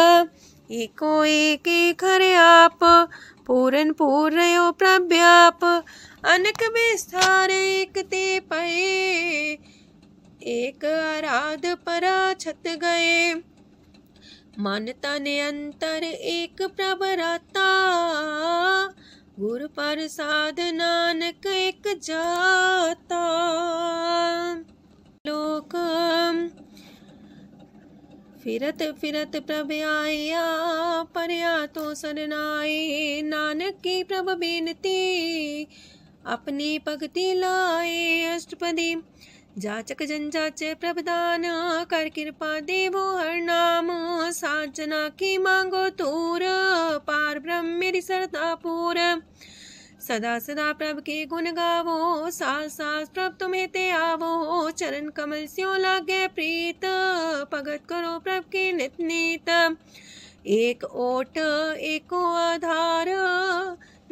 एको एक एक हरे आप, पूरन पूर्णयो प्रव्याप। अनक विस्तार एक ते पए, एक आराध परा छत गए। मन तन अंतर एक प्रभराता, गुर प्रसाद नानक एक जाता। लोक फिरत फिरत प्रभ आया, परया तो सरनाए। नानक की प्रभ बेनती, अपनी भगति लाए। अष्टपदी जाचक जन जाचे प्रभदान, कर कृपा देवो हर नाम। साजना की मांगो तूर, पार ब्रह्म मेरी सरदा पूर। सदा सदा प्रभ के गुण गावो, सास सास प्रभ तुम्हें ते आवो। चरण कमल स्यो लागे प्रीत, भगत करो प्रभ के नित नीत। एक ओट एको आधार,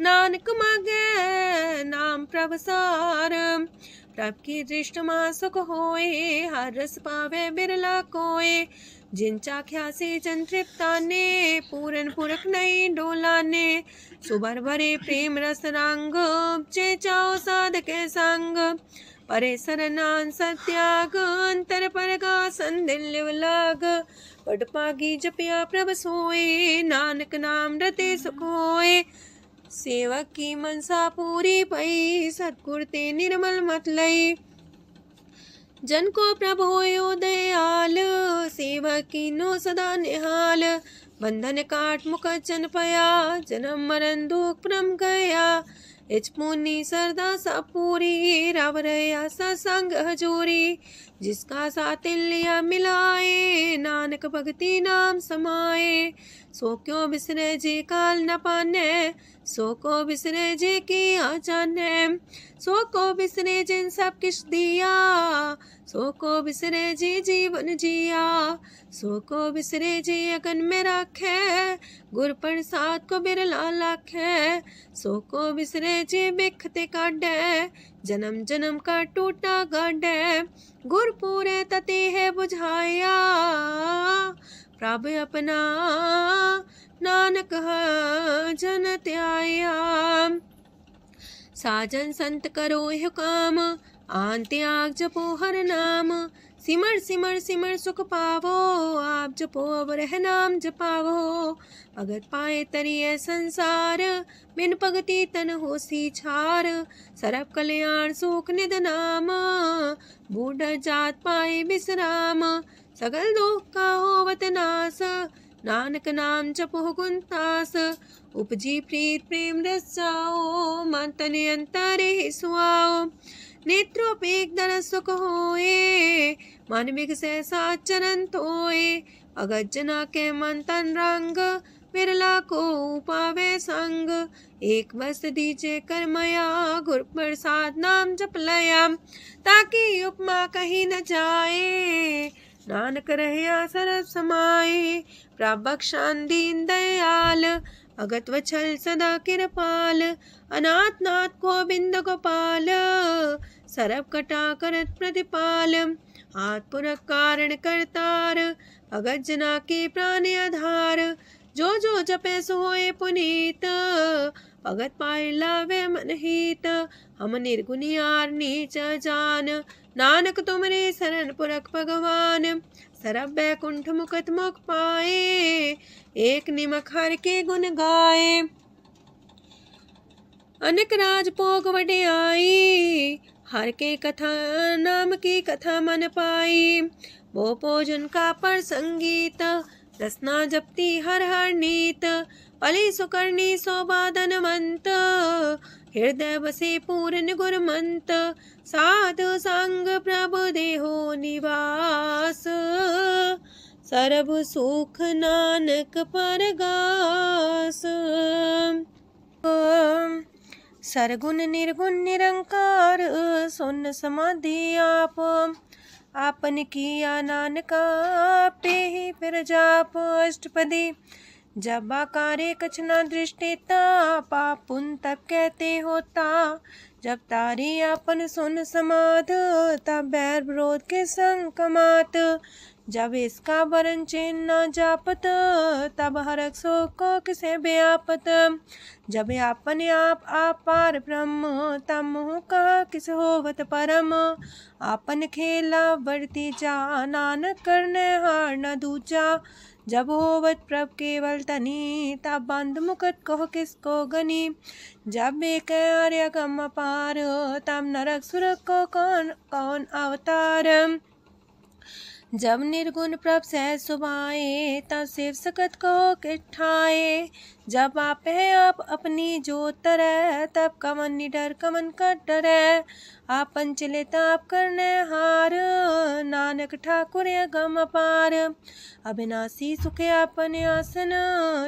नानक मांगे नाम प्रभ सार। प्रभ की दृष्ट मां सुख होए, हर रस पावे बिरला कोय। जिन चाख्या से जन तृप्ताने, पूरन पुरख नहीं डोलाने। सुबर भरे प्रेम रस रंग, जे चाओ साधके संग। परे सरनान सत्याग, अंतर परगा संदिल लाग। पट पागी जपिया प्रभ सोए, नानक नाम रते सुख होए। सेवक की मनसा पूरी पई, सतगुर ते निर्मल मत लई। जन को प्रभ होयो दयाल, सेवक की नो सदा निहाल। बंधन काट मुख चन पया, जन्म मरण दुख परम गया। इच पुनी सरदा सा पूरी, राव रया सत्संग हजूरी। जिसका सातिल्य मिलाए, नानक भगति नाम समाए। सो क्यों बिसरे जे काल न पाने, सो को बिसरे जे की आचाने। सो को बिसरे जिन सब किछ दिया, सो को बिसरे जे जीवन जिया। सो को बिसरे जे अगन में राखे, गुर प्रसाद को बिरला लाखे। सो को बिसरे जे बिखते काढ़े, जन्म जन्म का टूटा गाढ़े। गुर पूरे तते है बुझाया, प्रभ अपना नानक जन त्याया। साजन संत करो यह काम, आन त्याग जपो हर नाम, सिमर सिमर सिमर सुख पावो, आप जपो अब रह नाम जपावो। भगत पाए तरिए संसार, बिन भगति तन होसी छार, सरब कल्याण सुख निध नाम, बूढ़ जात पाए विश्राम, सगल दुख का होवत नाश, नानक नाम जपो गुणतास। उपजी प्रीत प्रेम रस जाओ, मन तन अंतरे सुआओ, नेत्रोपेक दर सुख होए, मन बिगसै सात चरण तोए। भगत जना के मन तन रंग, बिरला को पावे संग, एक बस दीजे कर मया, गुर प्रसाद नाम जप लया, ताकि उपमा कहीं न जाए, नानक रहिया सरब समाए। प्रभक्षान दीन दयाल, भगत वछल सदा कृपाल, अनाथ नाथ गोविंद गोपाल, सरब कटा करत प्रतिपाल, हाथ पुरख कारण करतार, भगत जना के प्राण आधार, जो जो जपे सो होए पुनीत, भगत पाए लावे मन हित। हम निर्गुनियार नीच जान, नानक तुमरे शरण पुरख भगवान, सरब बैकुंठ मुकत मुख पाए, एक निमक हर के गुण गाए। अनेक राज भोग वड्याई, हर के कथा नाम की कथा मन पाई, वो भोजन का पर संगीत, रसना जपती हर हर नीत, पली सुकर्णी सौबाधनवंत, हृदय बसे पूर्ण गुरमंत, साधु संग प्रभु देहो निवास, सरब सुख नानक परगास। सरगुण निर्गुण निरंकार, सुन समाधि आप, आपन किया नानका पे ही फिर जाप। अष्टपदी। जब आकारे कछ न दृष्टिता, पाप पुण्य तब कहते होता, जब तारी आपन सुन समाध, तब बैर विरोध के संग कमात, जब इसका वरण चिन्ह न जापत, तब हरक शोक को किसे व्यापत, जब अपने आप पार ब्रह्म, तब मोह का किस होवत परम, आपन खेला बढ़ती जा, नानक करने हार न दूजा, जब होवत प्रभ केवल तनी, तब बंद मुकट कहो किसको गनी, जब एक आर्य गम पार, तब नरक सुरक को कौन कौन अवतार, जब निर्गुण प्रभ सहज सुभाए, तब शिव सकत को किठाए, जब आप है आप अपनी जो तरह, तब कमन निडर कमन का डरे, आपन चले ताप करने हार, नानक ठाकुर गम पार, अविनाशी सुखे आपन आसन,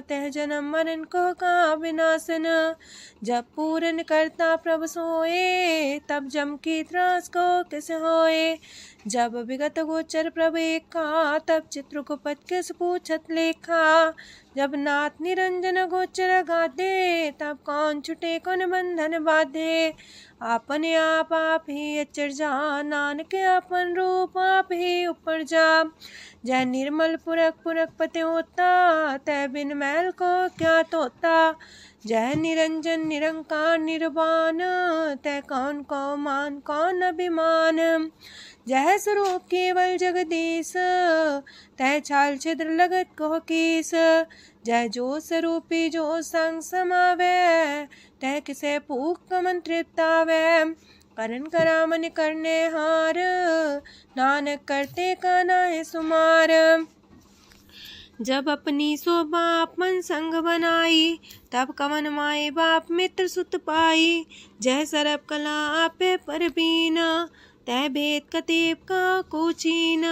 तह जन्म मरण को का विनाशन, जब पूरन करता प्रभु सोए, तब जम की त्रास को किस होए, जब विगत गोचर प्रभु एका, तब चित्रकूपत किस पूछत लेखा, जब नाथ निरंजन गोचर गाधे, तब कौन छुटे कौन बंधन बाधे, आपने आप ही अचर जा, नानक आपन रूप आप ही ऊपर जा, जय निर्मल पुरख पुरख पते होता, तय बिन मैल को क्या तोता, जय निरंजन निरंकार निर्वाण, तय कौन को मान कौन अभिमान, जय स्वरूप केवल जगदीश, तय छाल छिद्र लगत को कीस, जय जो स्वरूपी जो संग समावे, तय किसे भूख कमन तृप्तावे, करण करामन करने हार, नानक करते का नाहि सुमार, जब अपनी सो बाप मन संग बनाई, तब कवन माए बाप मित्र सुत पाई, जय सरब कला आपे पर बीना, तय भेद कतीब का कोचीन,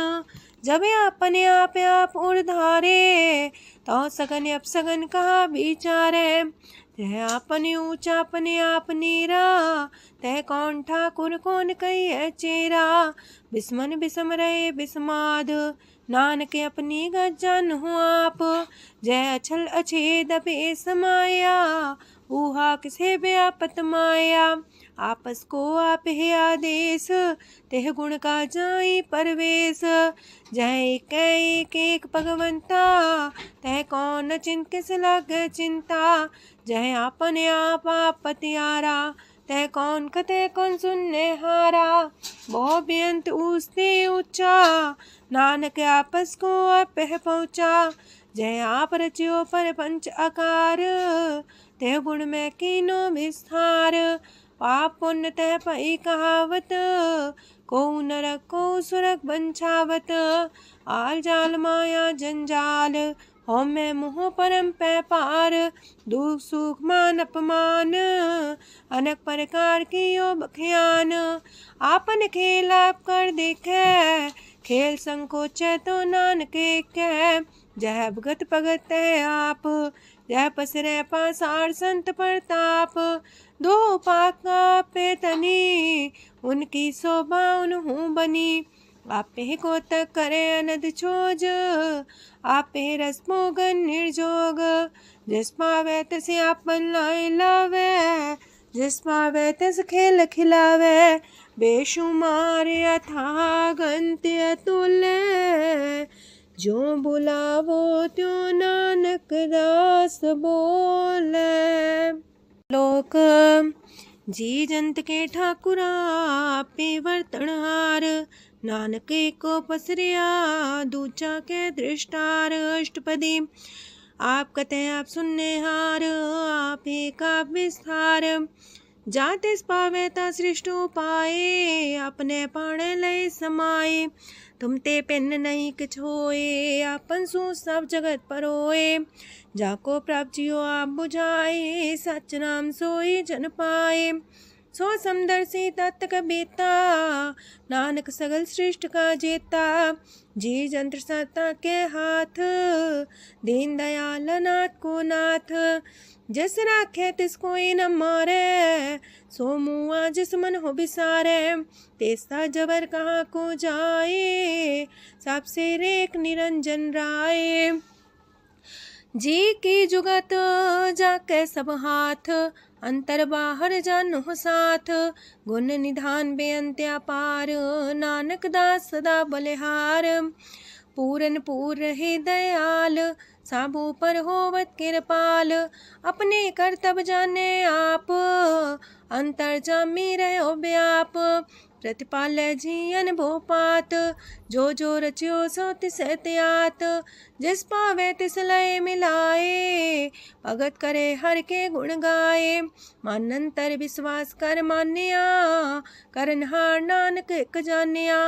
जब अपने आप उड़धारे, तो सगन अपसगन कहा विचारे, तय अपने ऊंचा अपने आप नीरा, तय कौन ठाकुर कौन कही चेरा, बिस्मन बिसम रहे बिस्माद, नानक अपनी गजन हो आप, जय अछल अछेद पे समाया, ऊहा किसे व्यापत माया, आपस को आप है आदेश, तेह गुण का जाई परवेश, जय एक एक भगवंता, तह कौन चिंत किस लग चिंता, जय आपने आप पतियारा, तै कौन कतै कौन सुनने हारा, बहु बेअंत ऊँचते ऊँचा, नानक आपस को अपह पहुँचा। जय आप रचियो पर पंच आकार, ते गुण में कीनो विस्तार। पाप पुण्य तह पई कहावत, को नरक को सुरग बंछावत। आल जाल माया जंजाल, हो मैं मुँह परम पै पार। दुख सुख मान अपमान, अनेक प्रकार की यो बखियान। आपन खेल आप कर देखे, खेल संकोच तो नानक कह। जह भगत भगत है आप, जह पसरे पासार संत प्रताप। दो पाका पे तनी, उनकी शोभा उन्हूं बनी। आपे को तक करे अनद छोज, आपे रस मोगन निर्जोग। जिस पावे तिस आपन लाई लावे, जिस पावे तिस खेल खिलावे। बेशुमार अथागंत अतुल्य, जो बुलावो त्यों नानक दास बोले। लोक जी जंत के ठाकुरा, आपे वर्तनहार। नानक को पसरिया, दूजा के दृष्टार। अष्टपदी आप कते आप सुनने हार, आप एक आप विस्तार। जातिस पावे ता सृष्ट उपाय, अपने पाणे लय समाये। तुम ते पिन नहीं किछ होए, आपन सु सब जगत परोए। जाको प्राप्त जियो आप बुझाए, सच नाम सोई जन पाए। सो समदर्शी तत्त बेता, नानक सगल सृष्ट का जेता। जी जंत्र सत्ता के हाथ, दीन दयाल नाथ को नाथ। जिस राखे तिस कोई न मारे, सो मुआ जिस मन हो बिसारे। तेसा जबर कहाँ को जाए, सबसे रेख निरंजन राय। जी की जुगत जाके सब हाथ, अंतर बाहर जानो साथ। गुण निधान बेअंत अपार, नानक दास सदा बलिहार। पूरन पूर रहे दयाल, साबू पर होवत कृपाल। अपने करतब जाने आप, अंतर जामी रहो व्याप। प्रतिपाल्य जी अनुभव पात, जो जो रचियो सो तिस त्यात। जिस पावे तिस लय मिलाए, भगत करे हर के गुण गाए। मानंतर विश्वास कर मान्या, करनहार नानक एक जान्या।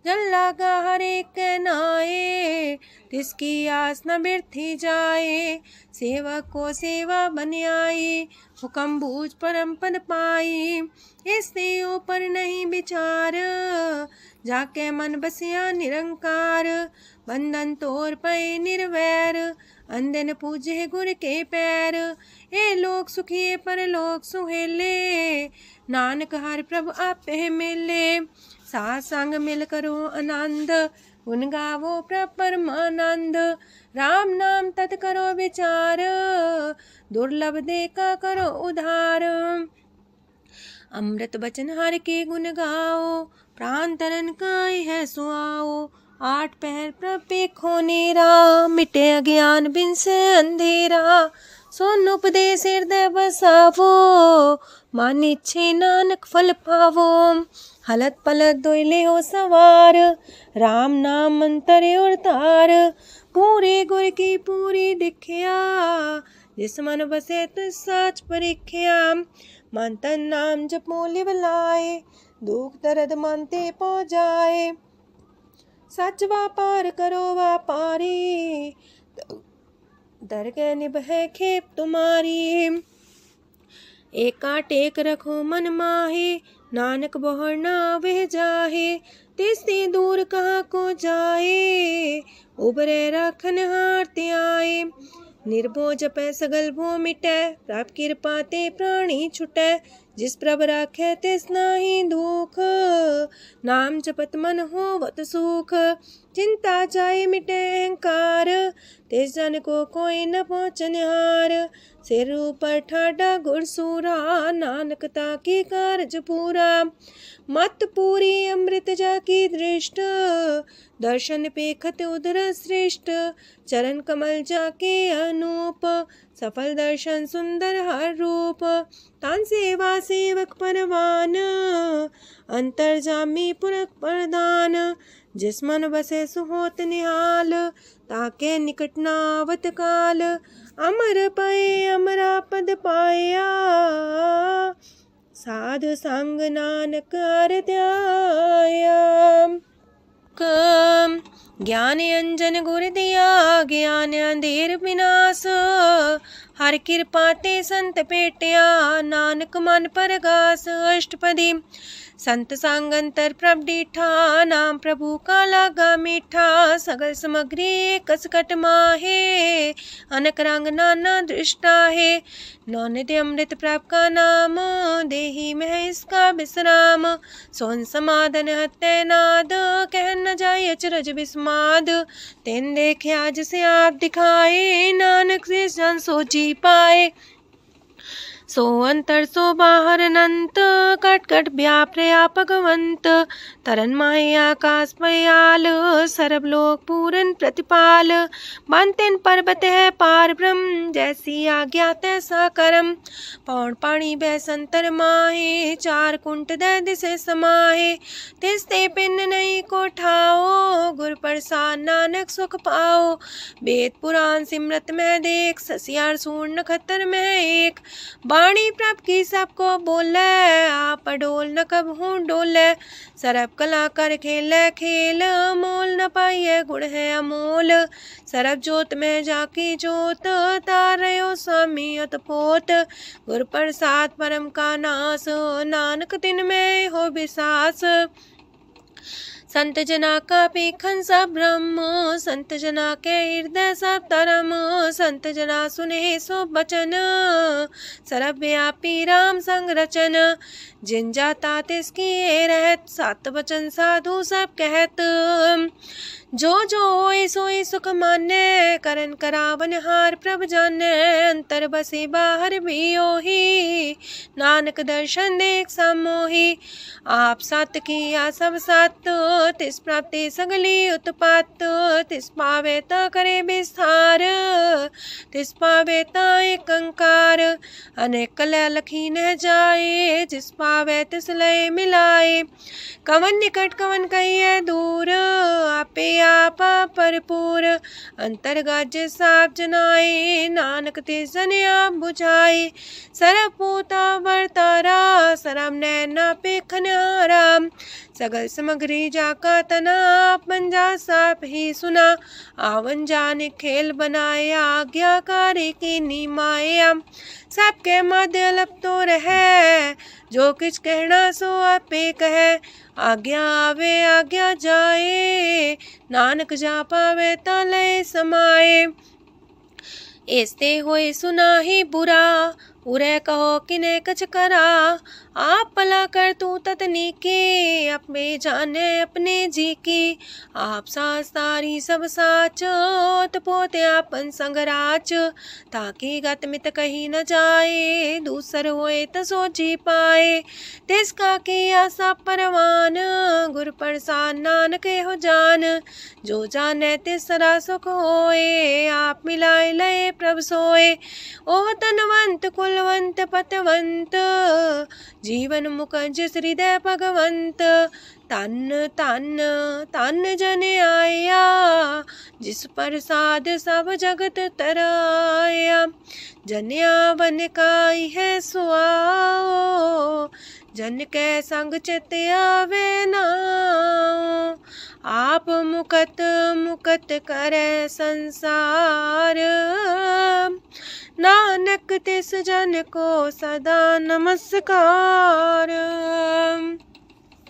जन लागा हर एक नाए, तिसकी आस न बिरथी जाए। सेवक को सेवा बन आई, हुक्म बूझ परम पद पाई। इससे ऊपर नहीं विचार, जाके मन बसिया निरंकार। बंधन तोर पे निर्वैर, अंधन पूजे गुर के पैर। ए लोक सुखिए पर लोक सुहेले, नानक हर प्रभु आपे मिले। साथ संग मिल करो आनंद, गुण गावो प्रभु परमानंद। राम नाम तत् करो विचार, दुर्लभ देखा करो उधार। अमृत बचन हर के गुण गाओ, प्राण तरन काय है सुआओ। आठ पहर प्रपे खोनेरा, मिटे अज्ञान बिन से अंधेरा। सोन उपदेश हृदय बसावो, मानिछे नानक फल पावो। हलत पलत दोइले हो सवार, राम नाम मंत्र और तार। पूरे गुर की पूरी दिखिया, जिस मन बसे तिस साच परिख्या। मन तन नाम जपो लिव लाए, दुख दर्द मानते पौ जाए। सच व्यापार करो व्यापारी, दरगह निभै खेप तुम्हारी। एका टेक रखो मन माहे, नानक बहुर ना वह जाहे। तिससे दूर कहाँ को जाए, उबरे राखन हार ते आए। निर्भो जपै सगल भो मिटै, प्रभ कृपा ते प्राणी छुटै। जिस प्रभ राखै तिस नाहि दुख, नाम जपत मन होवत सुख। चिंता जाय मिटै अहंकार, तिस जन को कोई न पहुँचनिहार। सिर ऊपर ठाडा गुरसूरा, नानक ताकी कारज पूरा। मत पूरी अमृत जाकी दृष्ट, दर्शन पेखत उदर श्रेष्ठ। चरण कमल जाके अनूप, सफल दर्शन सुंदर हर रूप। तान सेवा सेवक परवान, अंतर जामी पुरख प्रदान। जिस मन बसे सुहोत निहाल, ताके निकट नावत काल। अमर पाए अमरा पद पाया, साधु संग नानक हर ध्याया। ज्ञान अंजन गुर दिया, ज्ञान अंधेर विनाश। हर कृपा ते संत पेटिया, नानक मन परगास। अष्टपदी संत संग अंतर प्रभ डीठा, नाम प्रभु का लागा मीठा। सगल सामग्री कसकट माहे, अनक रंग नाना दृष्टा है। नौनिधि अमृत प्रभ का नाम, देही में इसका विश्राम। सोन समाधन हत्ते नाद, कह न जाय अचरज विस्माद। तेन देखे आज से आप दिखाए, नानक से जन सो जी पाए। सो अंतर सो बाहर अनंत, कट कट व्याप रया भगवंत। तरन माहे आकाश पयाल, सरब लोक पूरन प्रतिपाल। बनतेन पर्वत है पार ब्रह्म, जैसी आज्ञा तैसा करम। पौन पाणी बह संतर माहे, चार कुंट दह दिसे समाहे। तिसते पिन नहीं को ठाओ, गुर प्रसाद नानक सुख पाओ। वेद पुराण सिमरत में देख, ससियार सूर नखत्तर में एक। वाणी प्रभ की सबको बोले, आप डोल न कब हूँ डोले। सरब कला कर खेले खेल, मोल न पाइये गुण है अमोल। सरब जोत में जाकी जोत, तारयो स्वामी अतपोत। गुर प्रसाद परम का नास, नानक तिन में हो विसास। संत जना का पेखन सब ब्रह्म, संत जना के हृदय सब धर्म। संत जना सुने सो बचन, सरब व्यापी राम संग रचन। जिन जाता तिसकी रहत, सात वचन साधु सब कहत। जो जो होए सोए सुख माने, करन करावन हार प्रभ जाने। अंतर बसे बाहर भी ओही, नानक दर्शन देख समोही। आप सत किया सब सत, तिस प्राप्ति सगली उत्पात। तिस पावे ता करे विस्तार, तिस पावे ता एक अंकार। अनेक कलय लखी न जाए, जिस पावे तिस लय मिलाए। कवन निकट कवन कहिए दूर, आपे आपा भरपूर। अंतर्गत साप जनाए, नानक तिस जन आप बुझाए। सरब पूता वर्तारा, सरब नैना पेखन हारा। सगल सामग्री जाका तना, पंजा साप ही सुना। आवन जाने खेल बनाया, आज्ञाकारी की निमाया। सबके मध्य लप तो रहे, जो किछ कहना सो आपे कहे। आज्ञा आवे आज्ञा जाए, नानक जा पावे ता लय समाए। ऐसते होए सुना ही बुरा, उरे कहो किने कछ करा। आप भला कर तू ततनी के, अपने जाने अपने जी की। आप सास तारी सब साच, पोते आपन संग राच। ताकि गत मित कही न जाए, दूसर होए त सो जी पाए। तिसका किया सब परवान, गुर प्रसाद नानक हो जान। जो जाने तिसरा सुख होए, आप मिलाए लय प्रभ सोए। ओह तनवंत कुलवंत पतवंत, जीवन मुकज हृदय भगवंत। तन तन तन जन आया, जिस प्रसाद सब जगत तराया। जन्या बन काई है सुआओ, जन के संग चित आवे नाओ। आप मुकत मुकत करे संसार, नानक तिस जन को सदा नमस्कार।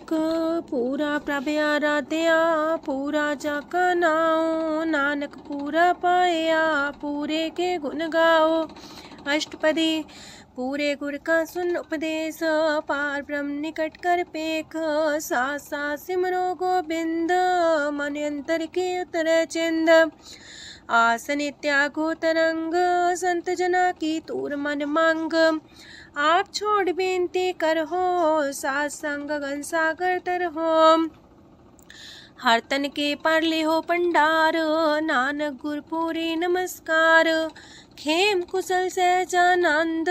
पूरा प्रभ आराध्या, पूरा जाका नाओ। नानक पूरा पाया, पूरे के गुण गाओ। अष्टपदी पूरे गुर का सुन उपदेश, पार ब्रह्म निकट कर पेख। साथ साथ सिमरो गोबिंद, मन अंतर की उतरे चिंद। आसन त्यागो तरंग, संत जना की तूर मन मांग। आप छोड़ बेनती कर हो, सात संग गगन सागर तर हो। हर तन के पर ले हो पंडार, नानक गुरपुरी नमस्कार। खेम कुशल सहजानंद,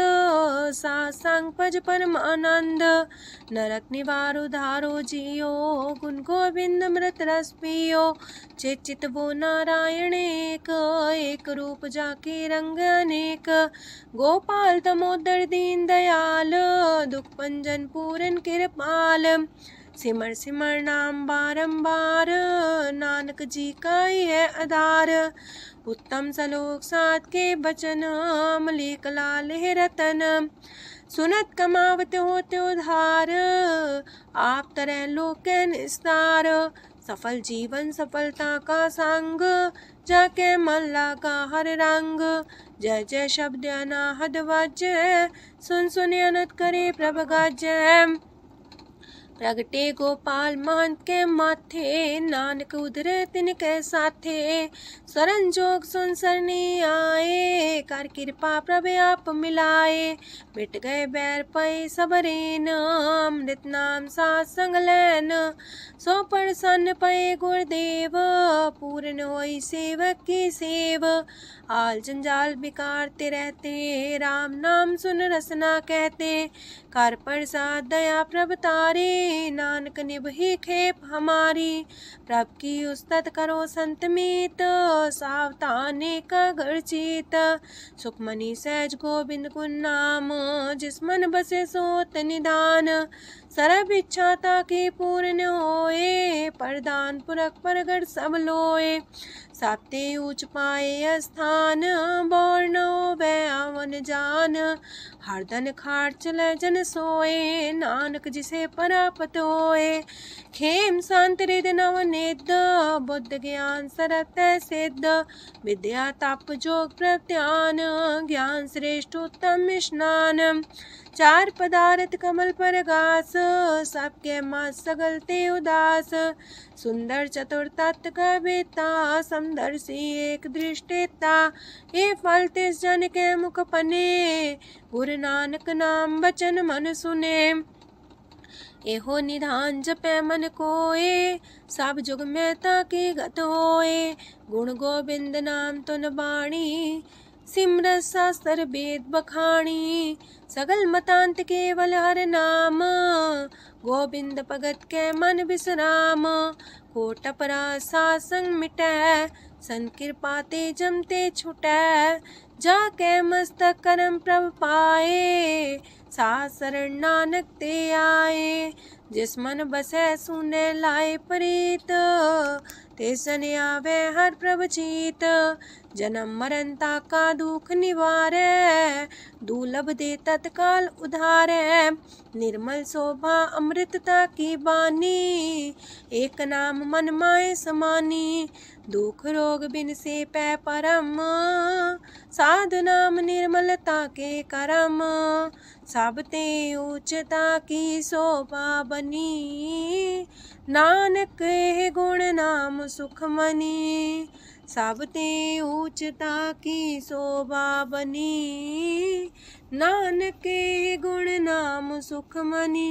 सासंग पज परमानंद। नरक निवार उधारो जियो, गुण गोविंद मृत रस पियो। चित वो नारायण एक, एक रूप जाके रंग अनेक। गोपाल तमोदर दीन दयाल, दुख पंजन पूरन कृपाल। सिमर सिमर नाम बारंबार, नानक जी का ही है आधार। उत्तम सलोक साध के बचन, मलिक लाल है रतन। सुनत कमावत होते उधार, आप तरह लोक निस्तार। सफल जीवन सफलता का संग, जाके मन लागा हर रंग। जय जय शब्द अनाहद वाजय, सुन सुन अनत करे प्रभ गाजय। प्रगटे गोपाल महंत के माथे, नानक उधरे तिनके साथे। स्वरन जोग सुन सरनी आए, कर कृपा प्रभ आप मिलाए। मिट गए बैर पै सबरेन, अमृत नाम साथ संग लैन। सो प्रसन्न पै गुरुदेव, पूर्ण होई सेवक की सेव। आल जंजाल बिकारते रहते, राम नाम सुन रसना कहते। कर प्रसाद दया प्रभ तारे, नानक निभहि खेप हमारी। प्रभ की उस्तत करो संत मीत, सावधाने का घर चीत। सुखमनी सहज गोविंद गुण नाम, जिस मन बसे सोत निधान। सर्व इच्छा ताकि पूर्ण होए, प्रदान पुरख परगट सब लोए। साप्ते ऊंच पाए स्थान, बोर न होवे आवन जान। हरदन खाट चले जन सोए, नानक जिसे परापत होए। खेम शांत हृदय नव निध, बुद्ध ज्ञान सरत सिद्ध। विद्या तप जोग प्रत्यान, ज्ञान श्रेष्ठ उत्तम स्नान। चार पदार्थ कमल पर घास, सबके मास सगलते उदास। सुंदर चतुर तत्व का बेता, समदर्शी एक दृष्टिता। ये फल तिस जन के मुख पने, गुरु नानक नाम बचन मन सुने। एहो निधान जपै मन कोए, सब जुग में ताकी गत होए। गुण गोविंद नाम तुन बाणी, सिमरत शास्त्र वेद बखाणी। सगल मतांत केवल हर नाम, गोविंद भगत के मन विश्राम। कोट अपराध सात संग मिटै, संत कृपा ते जमते छुटै। जाके मस्तक करम प्रभ पाए, साथ शरण नानक ते आए। जिस मन बसै सुने लाए प्रीत, ते सन आवे हर प्रभ चीत। जन्म मरण का दुख निवारै, दुर्लभ दे तत्काल उधारै। निर्मल शोभा अमृतता की बानी, एक नाम मन माए समानी। दुख रोग बिन से पै परम, साधु नाम निर्मलता के करम। सब ते उच्चता की शोभा बनी, नानक है गुण नाम सुखमनी। सब ते उच्चता की शोभा बनी, नानक है गुण नाम सुखमनी।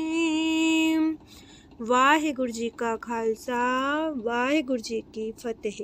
वाहिगुरु जी का खालसा, वाहिगुरु जी की फतेह।